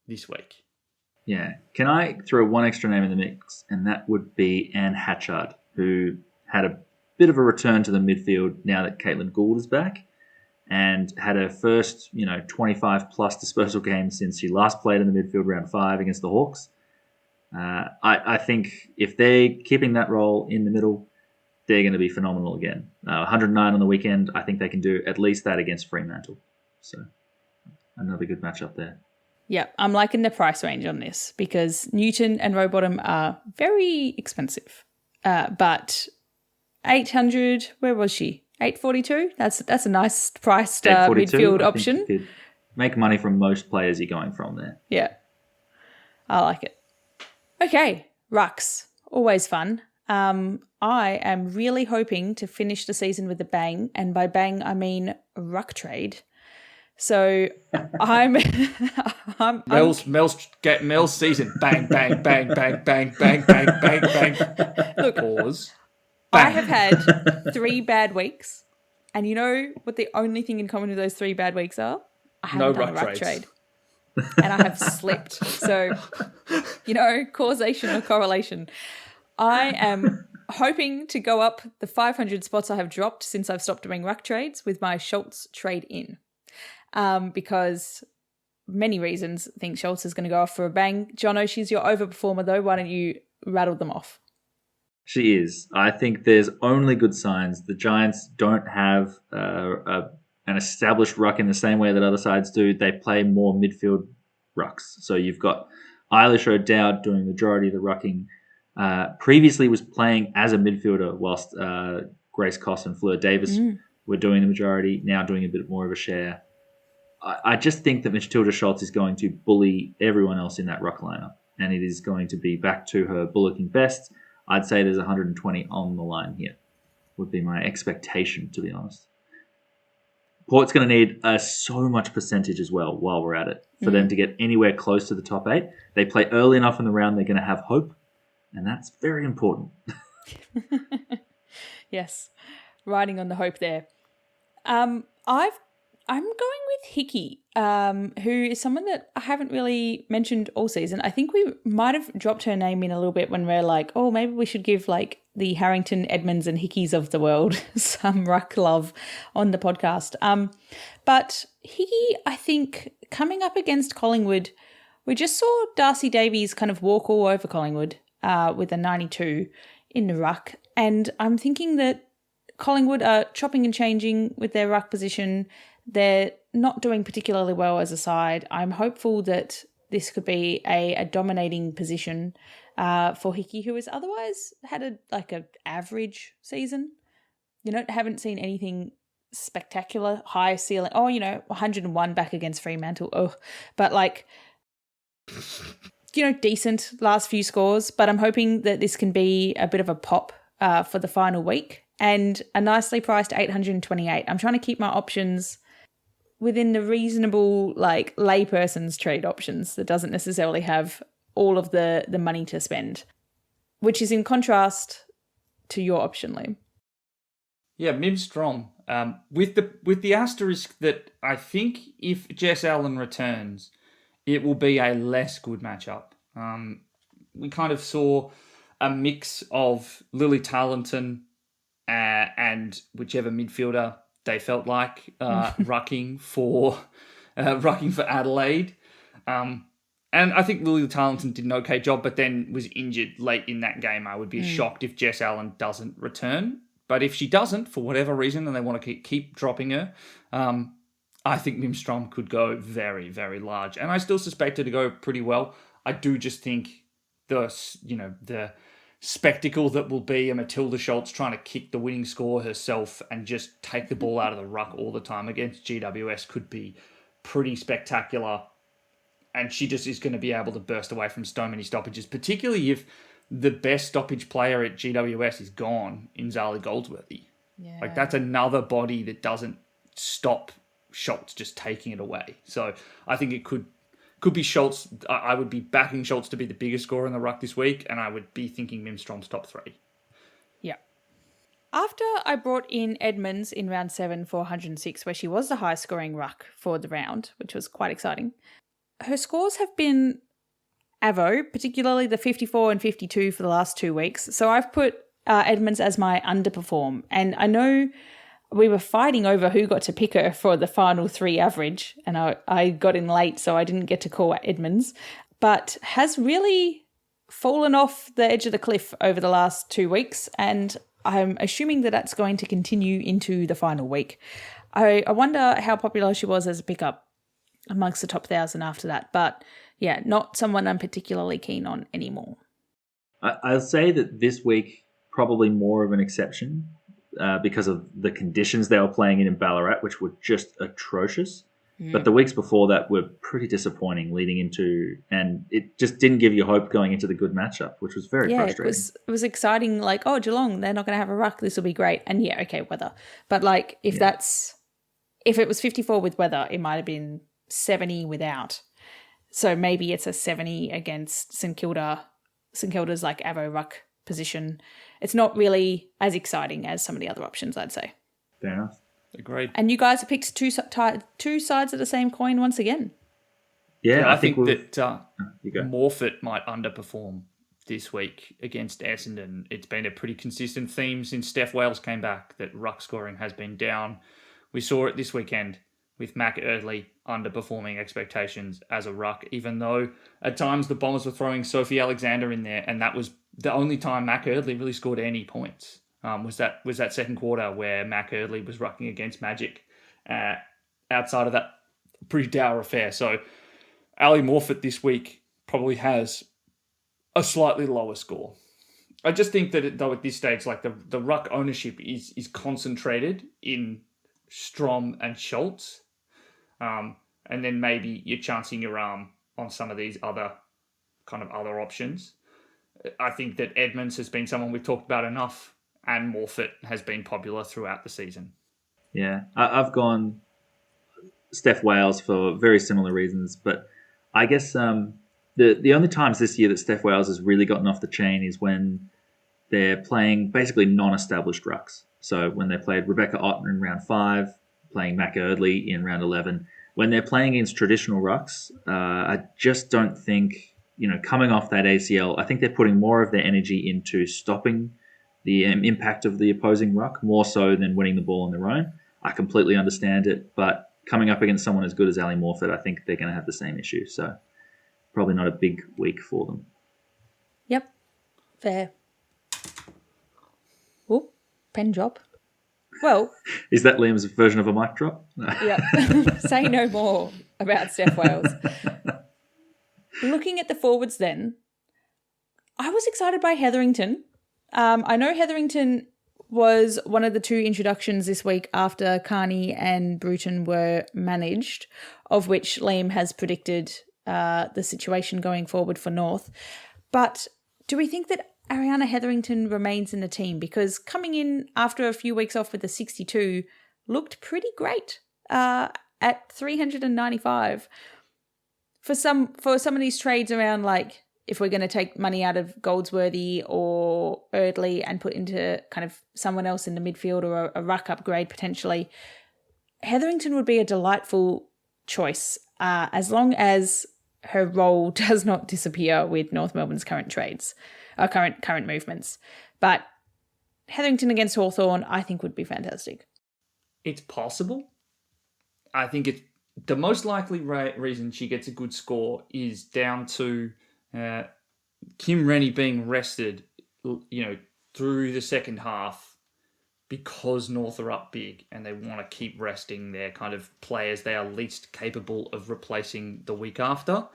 this week. Yeah. Can I throw one extra name in the mix? And that would be Anne Hatchard, who had a bit of a return to the midfield now that Caitlin Gould is back, and had her first, 25-plus disposal game since she last played in the midfield round 5 against the Hawks. I think if they're keeping that role in the middle, they're going to be phenomenal again. 109 on the weekend. I think they can do at least that against Fremantle. So another good matchup there. Yeah, I'm liking the price range on this because Newton and Rowbottom are very expensive. But 800, where was she? 842? That's a nice priced midfield option. You could make money from most players you're going from there. Yeah, I like it. Okay, rucks. Always fun. I am really hoping to finish the season with a bang, and by bang I mean ruck trade. So Mel's season. Bang, bang, bang, bang, bang, bang, bang, bang, bang. Look, pause. Bang. I have had 3 bad weeks, and you know what the only thing in common with those 3 bad weeks are? I haven't done a ruck trade. And I have slipped. So, causation or correlation. I am hoping to go up the 500 spots I have dropped since I've stopped doing ruck trades with my Schultz trade in. Because many reasons I think Schultz is going to go off for a bang. Jono, she's your overperformer though. Why don't you rattle them off? She is. I think there's only good signs. The Giants don't have an established ruck in the same way that other sides do. They play more midfield rucks. So you've got Eilish O'Dowd doing the majority of the rucking. Previously was playing as a midfielder whilst Grace Koss and Fleur Davis were doing the majority, now doing a bit more of a share. I just think that Matilda Schultz is going to bully everyone else in that ruck lineup, and it is going to be back to her bullocking best. I'd say there's 120 on the line here, would be my expectation, to be honest. Port's going to need so much percentage as well while we're at it for them to get anywhere close to the top 8. They play early enough in the round, they're going to have hope, and that's very important. Yes, riding on the hope there. I'm going with Hickey, who is someone that I haven't really mentioned all season. I think we might have dropped her name in a little bit when we're like, oh, maybe we should give like the Harrington, Edmonds and Hickeys of the world some ruck love on the podcast. But Hickey, I think, coming up against Collingwood, we just saw Darcy Davies kind of walk all over Collingwood with a 92 in the ruck. And I'm thinking that Collingwood are chopping and changing with their ruck position. They're not doing particularly well as a side. I'm hopeful that this could be a dominating position for Hickey, who has otherwise had a average season. Haven't seen anything spectacular, high ceiling. 101 back against Fremantle. Oh, but decent last few scores. But I'm hoping that this can be a bit of a pop for the final week, and a nicely priced 828. I'm trying to keep my options within the reasonable, layperson's trade options that doesn't necessarily have all of the money to spend, which is in contrast to your option, Liam. Yeah, Mim Strom. With the asterisk that I think if Jess Allen returns, it will be a less good matchup. We kind of saw a mix of Lily Tarleton and whichever midfielder they felt like rucking for Adelaide. And I think Lily Tarleton did an okay job, but then was injured late in that game. I would be shocked if Jess Allen doesn't return. But if she doesn't, for whatever reason, and they want to keep dropping her, I think Mim Strom could go very, very large. And I still suspect her to go pretty well. I do just think the spectacle that will be a Matilda Schultz trying to kick the winning score herself and just take the ball out of the ruck all the time against GWS could be pretty spectacular. And she just is going to be able to burst away from so many stoppages, particularly if the best stoppage player at GWS is gone in Zali Goldsworthy. Yeah. That's another body that doesn't stop Schultz just taking it away. So I think it could be Schultz. I would be backing Schultz to be the biggest scorer in the ruck this week, and I would be thinking Mim Strom's top 3. Yeah. After I brought in Edmonds in round 7 for 106, where she was the highest scoring ruck for the round, which was quite exciting, her scores have been Avo, particularly the 54 and 52 for the last 2 weeks. So I've put Edmonds as my underperform. And I know we were fighting over who got to pick her for the final 3 average. And I got in late, so I didn't get to call Edmonds. But has really fallen off the edge of the cliff over the last 2 weeks. And I'm assuming that that's going to continue into the final week. I wonder how popular she was as a pickup amongst the top 1,000 after that. But yeah, not someone I'm particularly keen on anymore. I'll say that this week, probably more of an exception because of the conditions they were playing in Ballarat, which were just atrocious. But the weeks before that were pretty disappointing leading into, and it just didn't give you hope going into the good matchup, which was very frustrating. It was exciting, Geelong, they're not going to have a ruck, this will be great. And yeah, okay, weather. But if it was 54 with weather, it might have been 70 without. So maybe it's a 70 against St Kilda. St Kilda's Avo ruck position. It's not really as exciting as some of the other options, I'd say. Fair enough. Agreed. And you guys have picked two sides of the same coin once again. Yeah, I think that you go. Morfitt might underperform this week against Essendon. It's been a pretty consistent theme since Steph Wales came back that ruck scoring has been down. We saw it this weekend with Mac Eardley underperforming expectations as a ruck, even though at times the Bombers were throwing Sophie Alexander in there, and that was the only time Mac Eardley really scored any points. Was that second quarter where Mac Eardley was rucking against Magic outside of that pretty dour affair. So Ali Morfitt this week probably has a slightly lower score. I just think that though at this stage, the ruck ownership is concentrated in Strom and Schultz. And then maybe you're chancing your arm on some of these other options. I think that Edmonds has been someone we've talked about enough, and Morfitt has been popular throughout the season. Yeah, I've gone Steph Wales for very similar reasons, but I guess the only times this year that Steph Wales has really gotten off the chain is when they're playing basically non-established rucks. So when they played Rebecca Ott in round 5, playing Mac Eardley in round 11, when they're playing against traditional rucks, I just don't think, coming off that ACL, I think they're putting more of their energy into stopping the impact of the opposing ruck, more so than winning the ball on their own. I completely understand it, but coming up against someone as good as Ali Morfitt, I think they're going to have the same issue. So probably not a big week for them. Yep, fair. pen drop. Well, Is that Liam's version of a mic drop? yeah. Say no more about Steph Wales. Looking at the forwards then, I was excited by Hetherington. I know Hetherington was one of the 2 introductions this week after Carney and Bruton were managed, of which Liam has predicted the situation going forward for North. But do we think that Ariana Hetherington remains in the team? Because coming in after a few weeks off with the 62 looked pretty great at 395. For some of these trades around, like if we're going to take money out of Goldsworthy or Erdley and put into kind of someone else in the midfield or a ruck upgrade potentially, Hetherington would be a delightful choice as long as her role does not disappear with North Melbourne's current trades, current movements. But Hetherington against Hawthorn, I think, would be fantastic. It's possible. I think it's the most likely reason she gets a good score is down to Kim Rennie being rested, through the second half because North are up big and they want to keep resting their kind of players they are least capable of replacing the week after.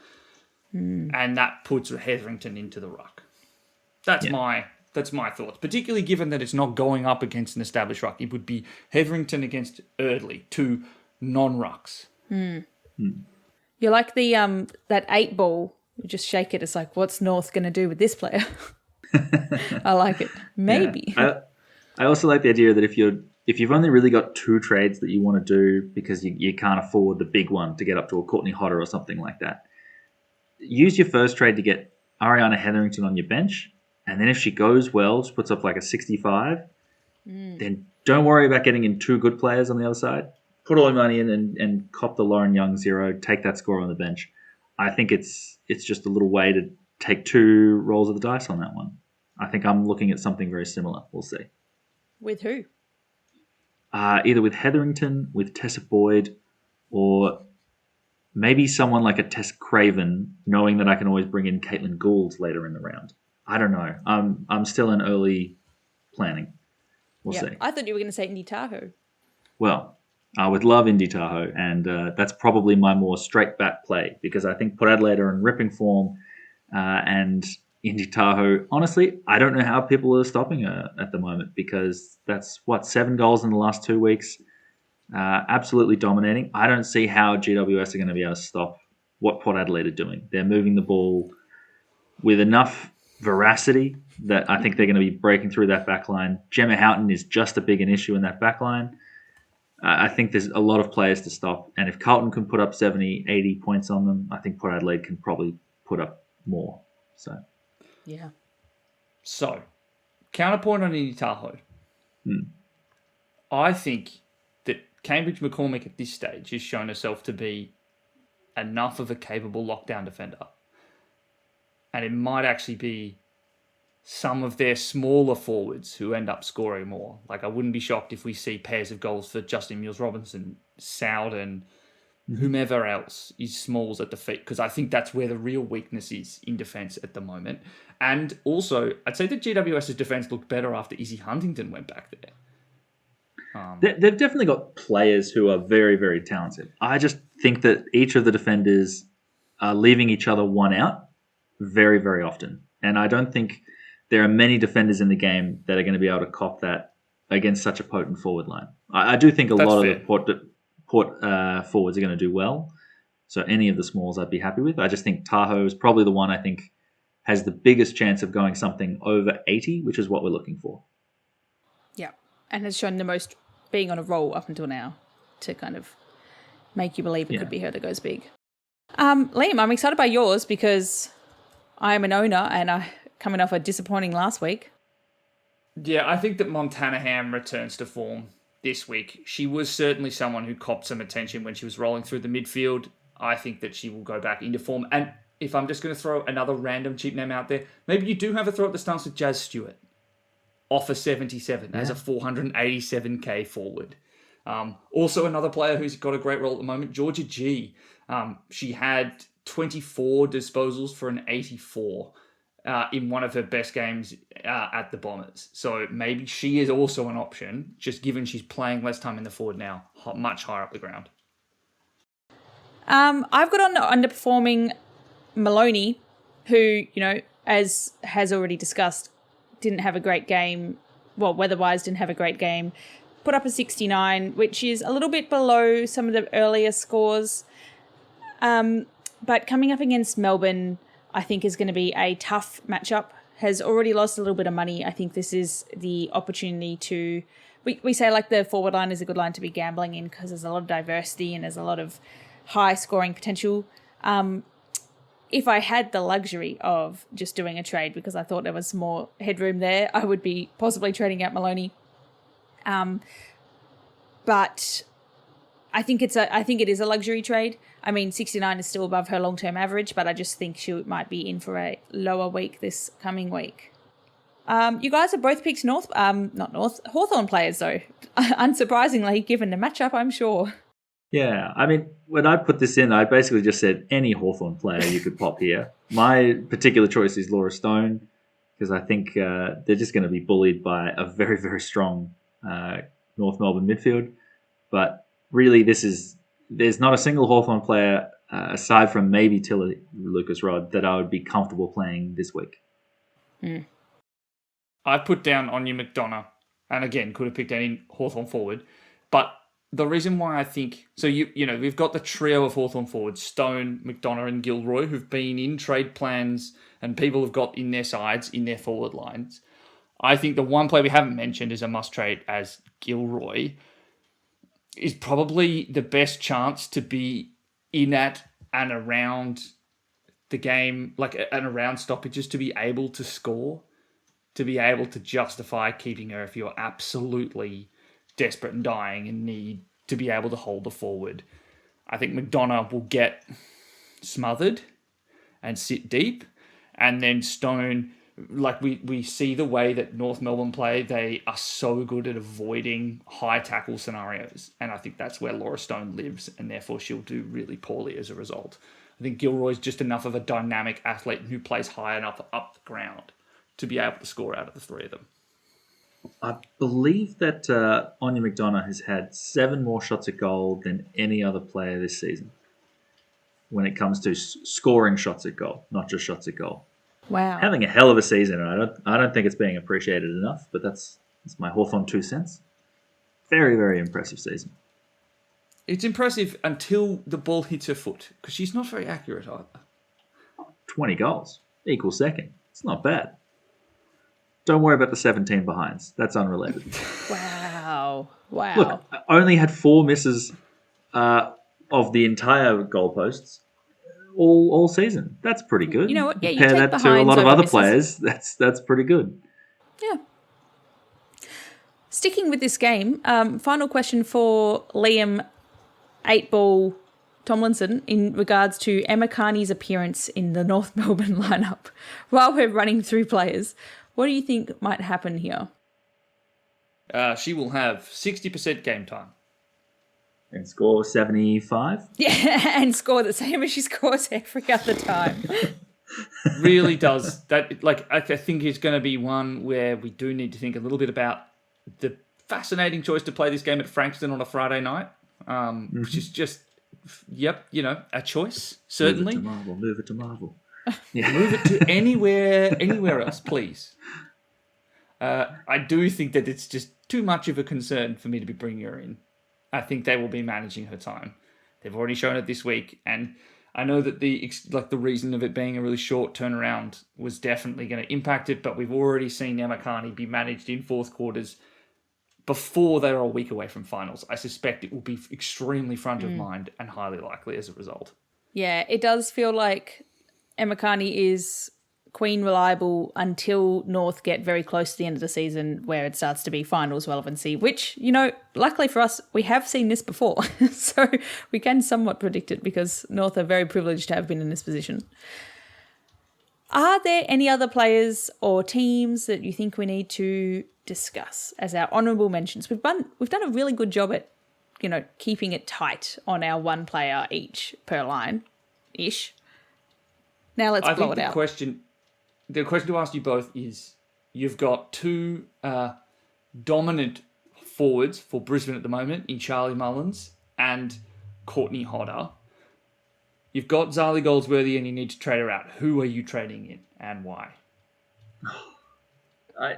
And that puts Hetherington into the ruck. That's my thoughts, particularly given that it's not going up against an established ruck. It would be Hetherington against Erdley, 2 non-rucks. You're like the that 8 ball. You just shake it. It's like, what's North going to do with this player? I like it. Maybe. Yeah. I also like the idea that if you've only really got 2 trades that you want to do because you can't afford the big one to get up to a Courtney Hodder or something like that, use your first trade to get Ariana Hetherington on your bench, and then if she goes well, just puts up like a 65, then don't worry about getting in 2 good players on the other side. Put all your money in and cop the Lauren Young 0, take that score on the bench. I think it's just a little way to take 2 rolls of the dice on that one. I think I'm looking at something very similar. We'll see. With who? Either with Hetherington, with Tessa Boyd, or maybe someone like a Tess Craven, knowing that I can always bring in Caitlin Gould later in the round. I don't know. I'm still in early planning. We'll see. I thought you were going to say Indy Tahoe. Well, I would love Indy Tahoe, and that's probably my more straight back play because I think Port Adelaide are in ripping form, and Indy Tahoe, honestly, I don't know how people are stopping her at the moment because that's, 7 goals in the last 2 weeks. Absolutely dominating. I don't see how GWS are going to be able to stop what Port Adelaide are doing. They're moving the ball with enough veracity that I think they're going to be breaking through that back line. Gemma Houghton is just as big an issue in that back line. I think there's a lot of players to stop. And if Carlton can put up 70, 80 points on them, I think Port Adelaide can probably put up more. So, counterpoint on Indy Tahoe. I think that Cambridge McCormick at this stage has shown herself to be enough of a capable lockdown defender. And it might actually be some of their smaller forwards who end up scoring more. Like, I wouldn't be shocked if we see pairs of goals for Justin Mills-Robinson, Sowden, whomever else is smalls at the feet, because I think that's where the real weakness is in defence at the moment. And also, I'd say that GWS's defence looked better after Izzy Huntington went back there. They've definitely got players who are very, very talented. I just think that each of the defenders are leaving each other one out very, very often. And I don't think there are many defenders in the game that are going to be able to cop that against such a potent forward line. I do think lot of the Port forwards are going to do well. So any of the smalls I'd be happy with. I just think Tahoe is probably the one I think has the biggest chance of going something over 80, which is what we're looking for. Yeah, and has shown the most being on a roll up until now to kind of make you believe it could be her that goes big. Liam, I'm excited by yours because I am an owner and I coming off a disappointing last week. Yeah, I think that Montana Ham returns to form this week. She was certainly someone who copped some attention when she was rolling through the midfield. I think that she will go back into form. And if I'm just going to throw another random cheap name out there, maybe you do have a throw at the stance with Jazz Stewart. Offer 77 as a 487k forward. Also another player who's got a great role at the moment, Georgia G. She had 24 disposals for an 84. in one of her best games at the Bombers. So maybe she is also an option, just given she's playing less time in the forward now, much higher up the ground. I've got on underperforming Maloney, who, as has already discussed, didn't have a great game. Well, weather-wise, didn't have a great game. Put up a 69, which is a little bit below some of the earlier scores. But coming up against Melbourne, I think is going to be a tough matchup. Has already lost a little bit of money. I think this is the opportunity to... We say like the forward line is a good line to be gambling in because there's a lot of diversity and there's a lot of high scoring potential. If I had the luxury of just doing a trade because I thought there was some more headroom there, I would be possibly trading out Maloney. But I think it is a luxury trade. I mean, 69 is still above her long-term average, but I just think she might be in for a lower week this coming week. You guys have both picked Hawthorn players though. Unsurprisingly, given the matchup, I'm sure. Yeah, I mean, when I put this in, I basically just said any Hawthorn player you could pop here. My particular choice is Laura Stone, because I think they're just going to be bullied by a very, very strong North Melbourne midfield. But really, there's not a single Hawthorn player, aside from maybe Tilly Lucas Rod, that I would be comfortable playing this week. Mm. I put down Anya McDonough, and again, could have picked any Hawthorn forward, but the reason why I think... So, we've got the trio of Hawthorn forwards, Stone, McDonough and Gilroy, who've been in trade plans and people have got in their sides, in their forward lines. I think the one player we haven't mentioned is a must-trade as Gilroy is probably the best chance to be in at and around the game, like and around stoppages, to be able to score, to be able to justify keeping her if you're absolutely desperate and dying and need to be able to hold the forward. I think McDonough will get smothered and sit deep, and then Stone, like we see the way that North Melbourne play, they are so good at avoiding high tackle scenarios, and I think that's where Laura Stone lives, and therefore she'll do really poorly as a result. I think Gilroy's just enough of a dynamic athlete who plays high enough up the ground to be able to score out of the three of them. I believe that Anya McDonough has had 7 more shots at goal than any other player this season when it comes to scoring shots at goal, not just shots at goal. Wow. Having a hell of a season, and I don't think it's being appreciated enough, but that's my Hawthorn 2 cents. Very, very impressive season. It's impressive until the ball hits her foot, because she's not very accurate either. 20 goals, equal second. It's not bad. Don't worry about the 17 behinds. That's unrelated. Wow. Look, I only had 4 misses of the entire goalposts all season. That's pretty good. You know what? Yeah, you compare take that to a lot of behinds over other misses. players. That's pretty good. Yeah. Sticking with this game, final question for Liam 8-Ball Tomlinson in regards to Emma Carney's appearance in the North Melbourne lineup. While we're running through players, what do you think might happen here? She will have 60% game time. And score 75? Yeah, and score the same as she scores every other time. Really does. That, I think it's going to be one where we do need to think a little bit about the fascinating choice to play this game at Frankston on a Friday night, which is just, a choice, certainly. Move it to Marvel. Yeah. Move it to anywhere else, please. I do think that it's just too much of a concern for me to be bringing her in. I think they will be managing her time. They've already shown it this week, and I know that the reason of it being a really short turnaround was definitely going to impact it, but we've already seen Emma Carney be managed in fourth quarters before they're a week away from finals. I suspect it will be extremely front of mind and highly likely as a result. Yeah, it does feel like Emma Carney is queen reliable until North get very close to the end of the season where it starts to be finals relevancy, which, luckily for us, we have seen this before. So we can somewhat predict it because North are very privileged to have been in this position. Are there any other players or teams that you think we need to discuss as our honourable mentions? We've done a really good job at, keeping it tight on our one player each per line-ish. Now let's blow it out. the question to ask you both is, you've got two dominant forwards for Brisbane at the moment in Charlie Mullins and Courtney Hodder. You've got Zali Goldsworthy and you need to trade her out. Who are you trading in and why?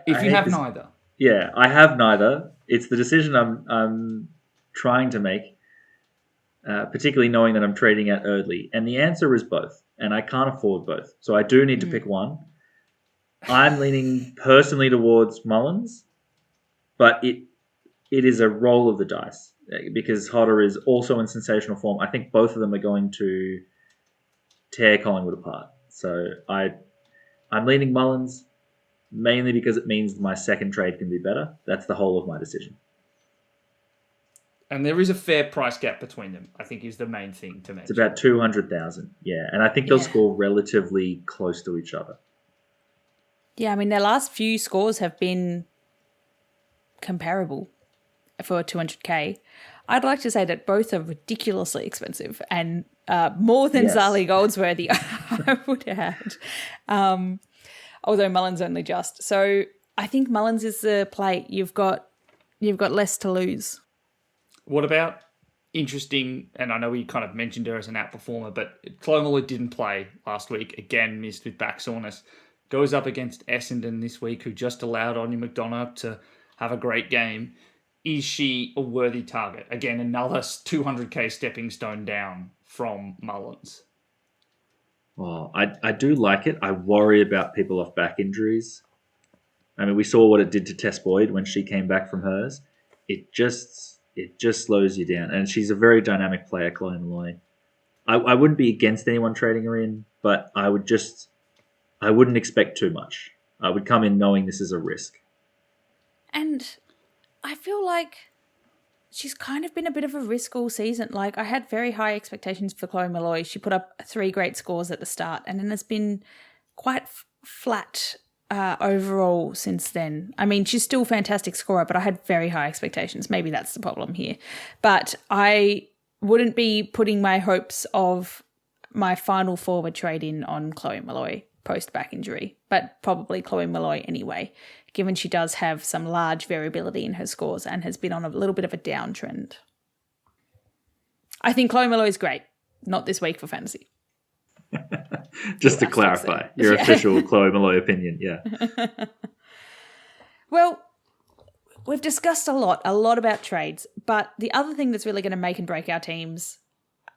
If you have neither. Yeah, I have neither. It's the decision I'm trying to make, particularly knowing that I'm trading out Erdley. And the answer is both. And I can't afford both. So I do need to pick one. I'm leaning personally towards Mullins, but it is a roll of the dice because Hodder is also in sensational form. I think both of them are going to tear Collingwood apart. So I'm leaning Mullins mainly because it means my second trade can be better. That's the whole of my decision. And there is a fair price gap between them, I think, is the main thing to mention. It's about 200,000, yeah. And I think they'll score relatively close to each other. Yeah, I mean, their last few scores have been comparable for 200k. I'd like to say that both are ridiculously expensive and more than Zali Goldsworthy I would have had. Although Mullins only just. So I think Mullins is the play. You've got less to lose. What about interesting, and I know we kind of mentioned her as an outperformer, but Chloe Molloy didn't play last week. Again, missed with back soreness. Goes up against Essendon this week, who just allowed Anya McDonough to have a great game. Is she a worthy target? Again, another 200k stepping stone down from Mullins. Well, I do like it. I worry about people off back injuries. I mean, we saw what it did to Tess Boyd when she came back from hers. It just slows you down. And she's a very dynamic player, Chloe Molloy. I wouldn't be against anyone trading her in, but I wouldn't expect too much. I would come in knowing this is a risk. And I feel like she's kind of been a bit of a risk all season. Like, I had very high expectations for Chloe Molloy. She put up 3 great scores at the start and then has been quite flat overall since then. I mean, she's still a fantastic scorer, but I had very high expectations. Maybe that's the problem here. But I wouldn't be putting my hopes of my final forward trade in on Chloe Molloy post-back injury, but probably Chloe Molloy anyway, given she does have some large variability in her scores and has been on a little bit of a downtrend. I think Chloe Molloy is great, not this week for fantasy. Just to clarify, your official Chloe Molloy opinion, yeah. Well, we've discussed a lot about trades, but the other thing that's really going to make and break our teams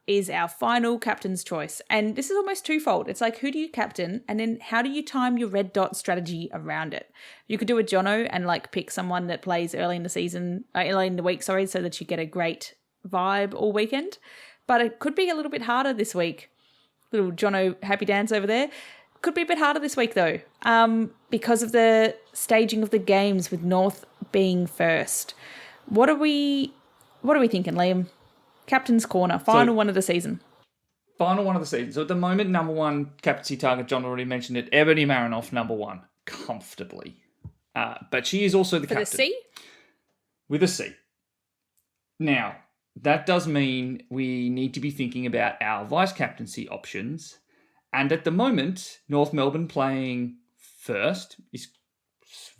is our final captain's choice. And this is almost twofold. It's like, who do you captain? And then how do you time your red dot strategy around it? You could do a Jono and like pick someone that plays early in the week, so that you get a great vibe all weekend. But it could be a little bit harder this week. Little Jono happy dance over there. Could be a bit harder this week though, because of the staging of the games with North being first. What are we thinking, Liam? Captain's Corner, final one of the season. Final one of the season. So at the moment, number one captaincy target, John already mentioned it, Ebony Marinoff, number one, comfortably. But she is also the captain. With a C? With a C. Now, that does mean we need to be thinking about our vice-captaincy options. And at the moment, North Melbourne playing first is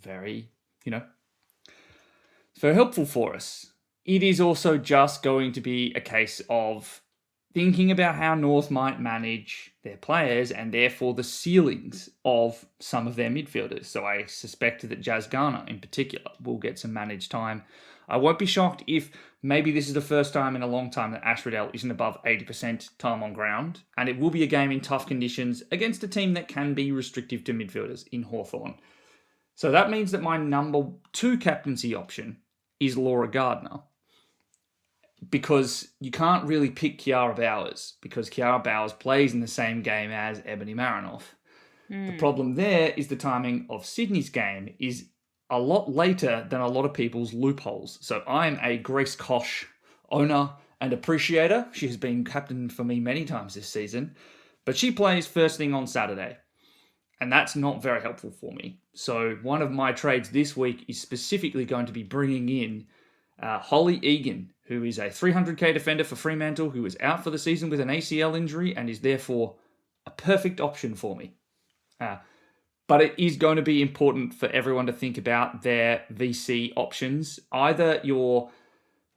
very, it's very helpful for us. It is also just going to be a case of thinking about how North might manage their players and therefore the ceilings of some of their midfielders. So I suspect that Jazz Garner in particular will get some managed time. I won't be shocked if maybe this is the first time in a long time that Ash Riddell isn't above 80% time on ground, and it will be a game in tough conditions against a team that can be restrictive to midfielders in Hawthorn. So that means that my number 2 captaincy option is Laura Gardner, because you can't really pick Kiara Bowers, because Kiara Bowers plays in the same game as Ebony Marinoff. The problem there is the timing of Sydney's game is a lot later than a lot of people's loopholes. So I'm a Grace Koch owner and appreciator. She has been captain for me many times this season, but she plays first thing on Saturday, and that's not very helpful for me. So one of my trades this week is specifically going to be bringing in Holly Egan, who is a 300k defender for Fremantle, who is out for the season with an ACL injury and is therefore a perfect option for me. But it is going to be important for everyone to think about their VC options. I'm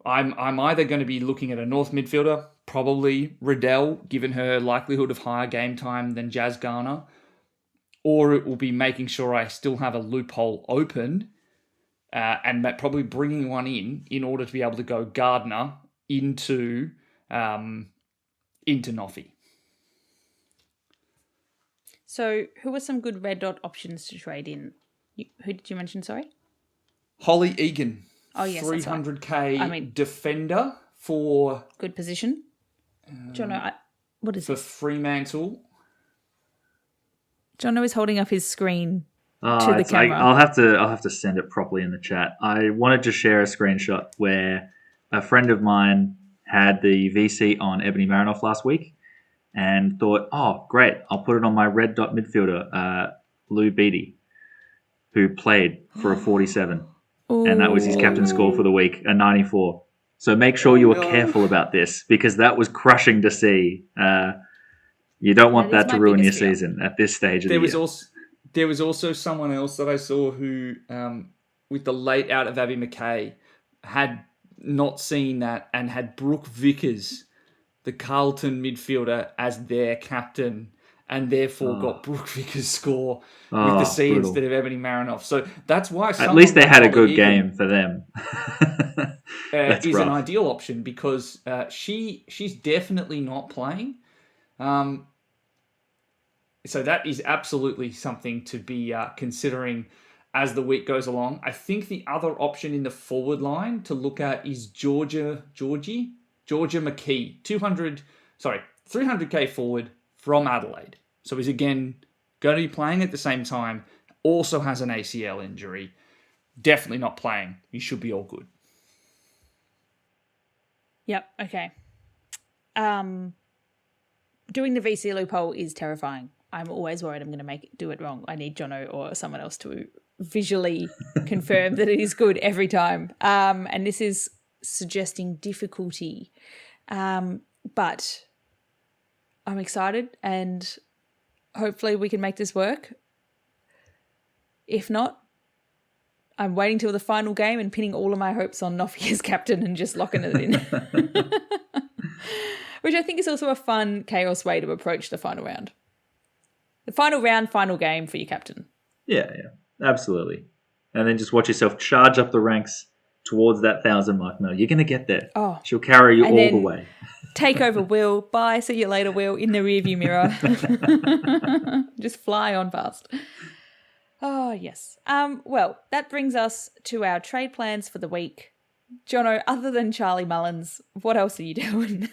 either going to be looking at a North midfielder, probably Riddell, given her likelihood of higher game time than Jazz Garner, or it will be making sure I still have a loophole open, and probably bringing one in order to be able to go Gardner into Noffy. So, who are some good red dot options to trade in? Who did you mention, sorry? Holly Egan. Oh, yes, 300k defender for... Good position. Jono, what is for this? Fremantle. Jono is holding up his screen to the camera. I'll have to send it properly in the chat. I wanted to share a screenshot where a friend of mine had the VC on Ebony Marinoff last week and thought, oh, great, I'll put it on my red dot midfielder, Lou Beattie, who played for a 47. Ooh. And that was his captain score for the week, a 94. So make sure you are careful about this, because that was crushing to see. You don't want that to ruin your season at this stage of the year. There was also someone else that I saw who, with the late out of Abby McKay, had not seen that and had Brooke Vickers, the Carlton midfielder, as their captain, and therefore got Brooke Vickers' score with the C brutal. Instead of Ebony Marinoff. So that's why... At least they had a good game for them. Is rough. An ideal option, because she's definitely not playing. So that is absolutely something to be considering as the week goes along. I think the other option in the forward line to look at is Georgia McKee, 300k forward from Adelaide. So he's again going to be playing at the same time. Also has an ACL injury. Definitely not playing. You should be all good. Yep. Okay. Doing the VC loophole is terrifying. I'm always worried I'm going to do it wrong. I need Jono or someone else to visually confirm that it is good every time. And this is suggesting difficulty. But I'm excited, and hopefully we can make this work. If not, I'm waiting till the final game and pinning all of my hopes on Noffy as captain and just locking it in. Which I think is also a fun chaos way to approach the final round. The final round, final game for your captain. Yeah, absolutely. And then just watch yourself charge up the ranks towards that 1,000 mark. No, you're going to get there. Oh, she'll carry you all the way. Take over Will. Bye. See you later, Will. In the rearview mirror. Just fly on past. Oh, yes. Well, that brings us to our trade plans for the week. Jono, other than Charlie Mullins, what else are you doing?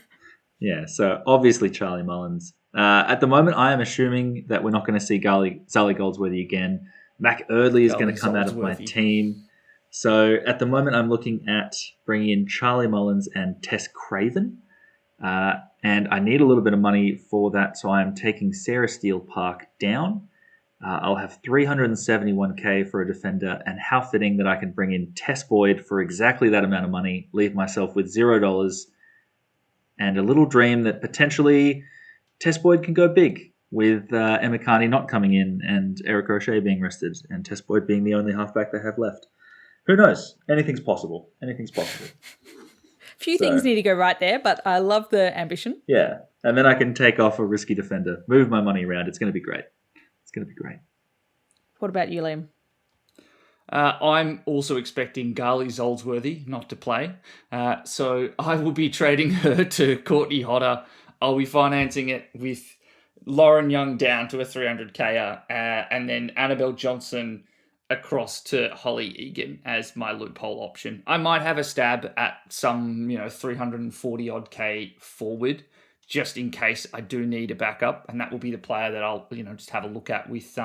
Yeah, so obviously Charlie Mullins. At the moment, I am assuming that we're not going to see Sally Goldsworthy again. Mac Eardley is going to come out of my team. So at the moment, I'm looking at bringing in Charlie Mullins and Tess Craven. And I need a little bit of money for that, so I'm taking Sarah Steele Park down. I'll have 371k for a defender, and how fitting that I can bring in Tess Boyd for exactly that amount of money, leave myself with $0, and a little dream that potentially Tess Boyd can go big with Emma Carney not coming in and Eric O'Shea being rested and Tess Boyd being the only halfback they have left. Who knows? Anything's possible. Few things need to go right there, but I love the ambition. Yeah, and then I can take off a risky defender, move my money around. It's going to be great. What about you, Liam? I'm also expecting Garly Zoldsworthy not to play. So I will be trading her to Courtney Hodder. I'll be financing it with Lauren Young down to a 300k, and then Annabelle Johnson across to Holly Egan as my loophole option. I might have a stab at some, 340 odd K forward, just in case I do need a backup, and that will be the player that I'll, just have a look at with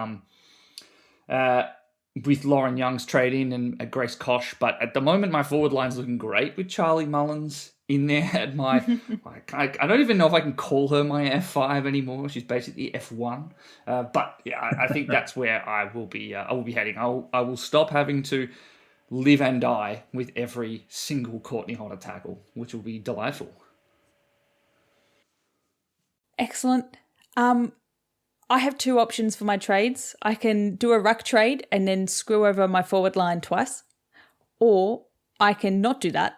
Lauren Young's trade-in and Grace Koch. But at the moment, my forward line's looking great with Charlie Mullins in there at my... I don't even know if I can call her my F5 anymore. She's basically F1. But yeah, I think that's where I will be heading. I will stop having to live and die with every single Courtney Hodder tackle, which will be delightful. Excellent. I have two options for my trades. I can do a ruck trade and then screw over my forward line twice, or I can not do that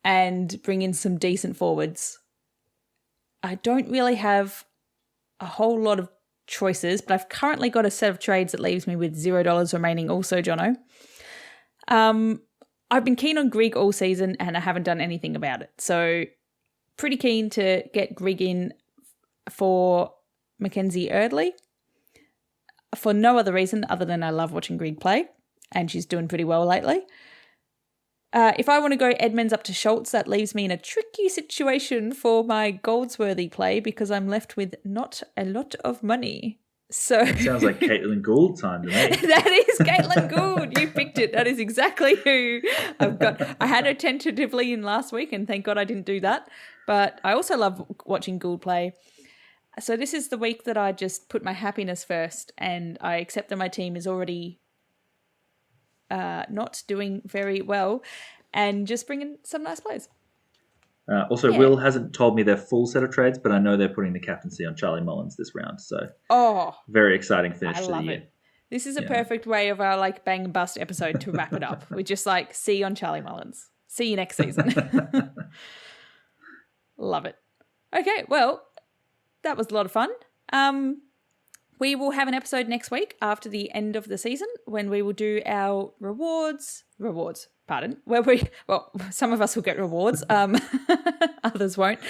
and bring in some decent forwards. I don't really have a whole lot of choices, but I've currently got a set of trades that leaves me with $0 remaining also, Jono. I've been keen on Grigg all season and I haven't done anything about it. So pretty keen to get Grigg in for Mackenzie Erdley for no other reason other than I love watching Grigg play and she's doing pretty well lately. If I want to go Edmonds up to Schultz, that leaves me in a tricky situation for my Goldsworthy play because I'm left with not a lot of money. So sounds like Caitlin Gould time to me. That is Caitlin Gould. You picked it. That is exactly who I've got. I had her tentatively in last week, and thank God I didn't do that. But I also love watching Gould play. So this is the week that I just put my happiness first, and I accept that my team is already not doing very well, and just bring in some nice plays. Also, Will hasn't told me their full set of trades, but I know they're putting the captaincy on Charlie Mullins this round. So, very exciting finish to the year. It. This is a perfect way of our like bang and bust episode to wrap it up. We just like see you on Charlie Mullins. See you next season. Love it. Okay, well, that was a lot of fun. We will have an episode next week after the end of the season when we will do our rewards, well, some of us will get rewards, others won't,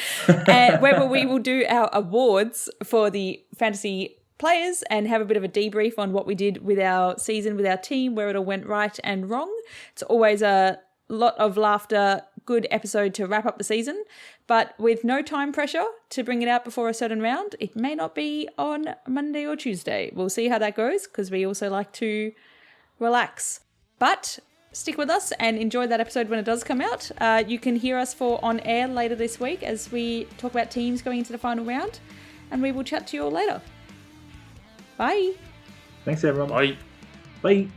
where we will do our awards for the fantasy players and have a bit of a debrief on what we did with our season, with our team, where it all went right and wrong. It's always a lot of laughter, good episode to wrap up the season, but with no time pressure to bring it out before a certain round. It may not be on Monday or Tuesday. We'll see how that goes because we also like to relax. But stick with us and enjoy that episode when it does come out. You can hear us for On Air later this week as we talk about teams going into the final round, and we will chat to you all later. Bye. Thanks, everyone. Bye. Bye.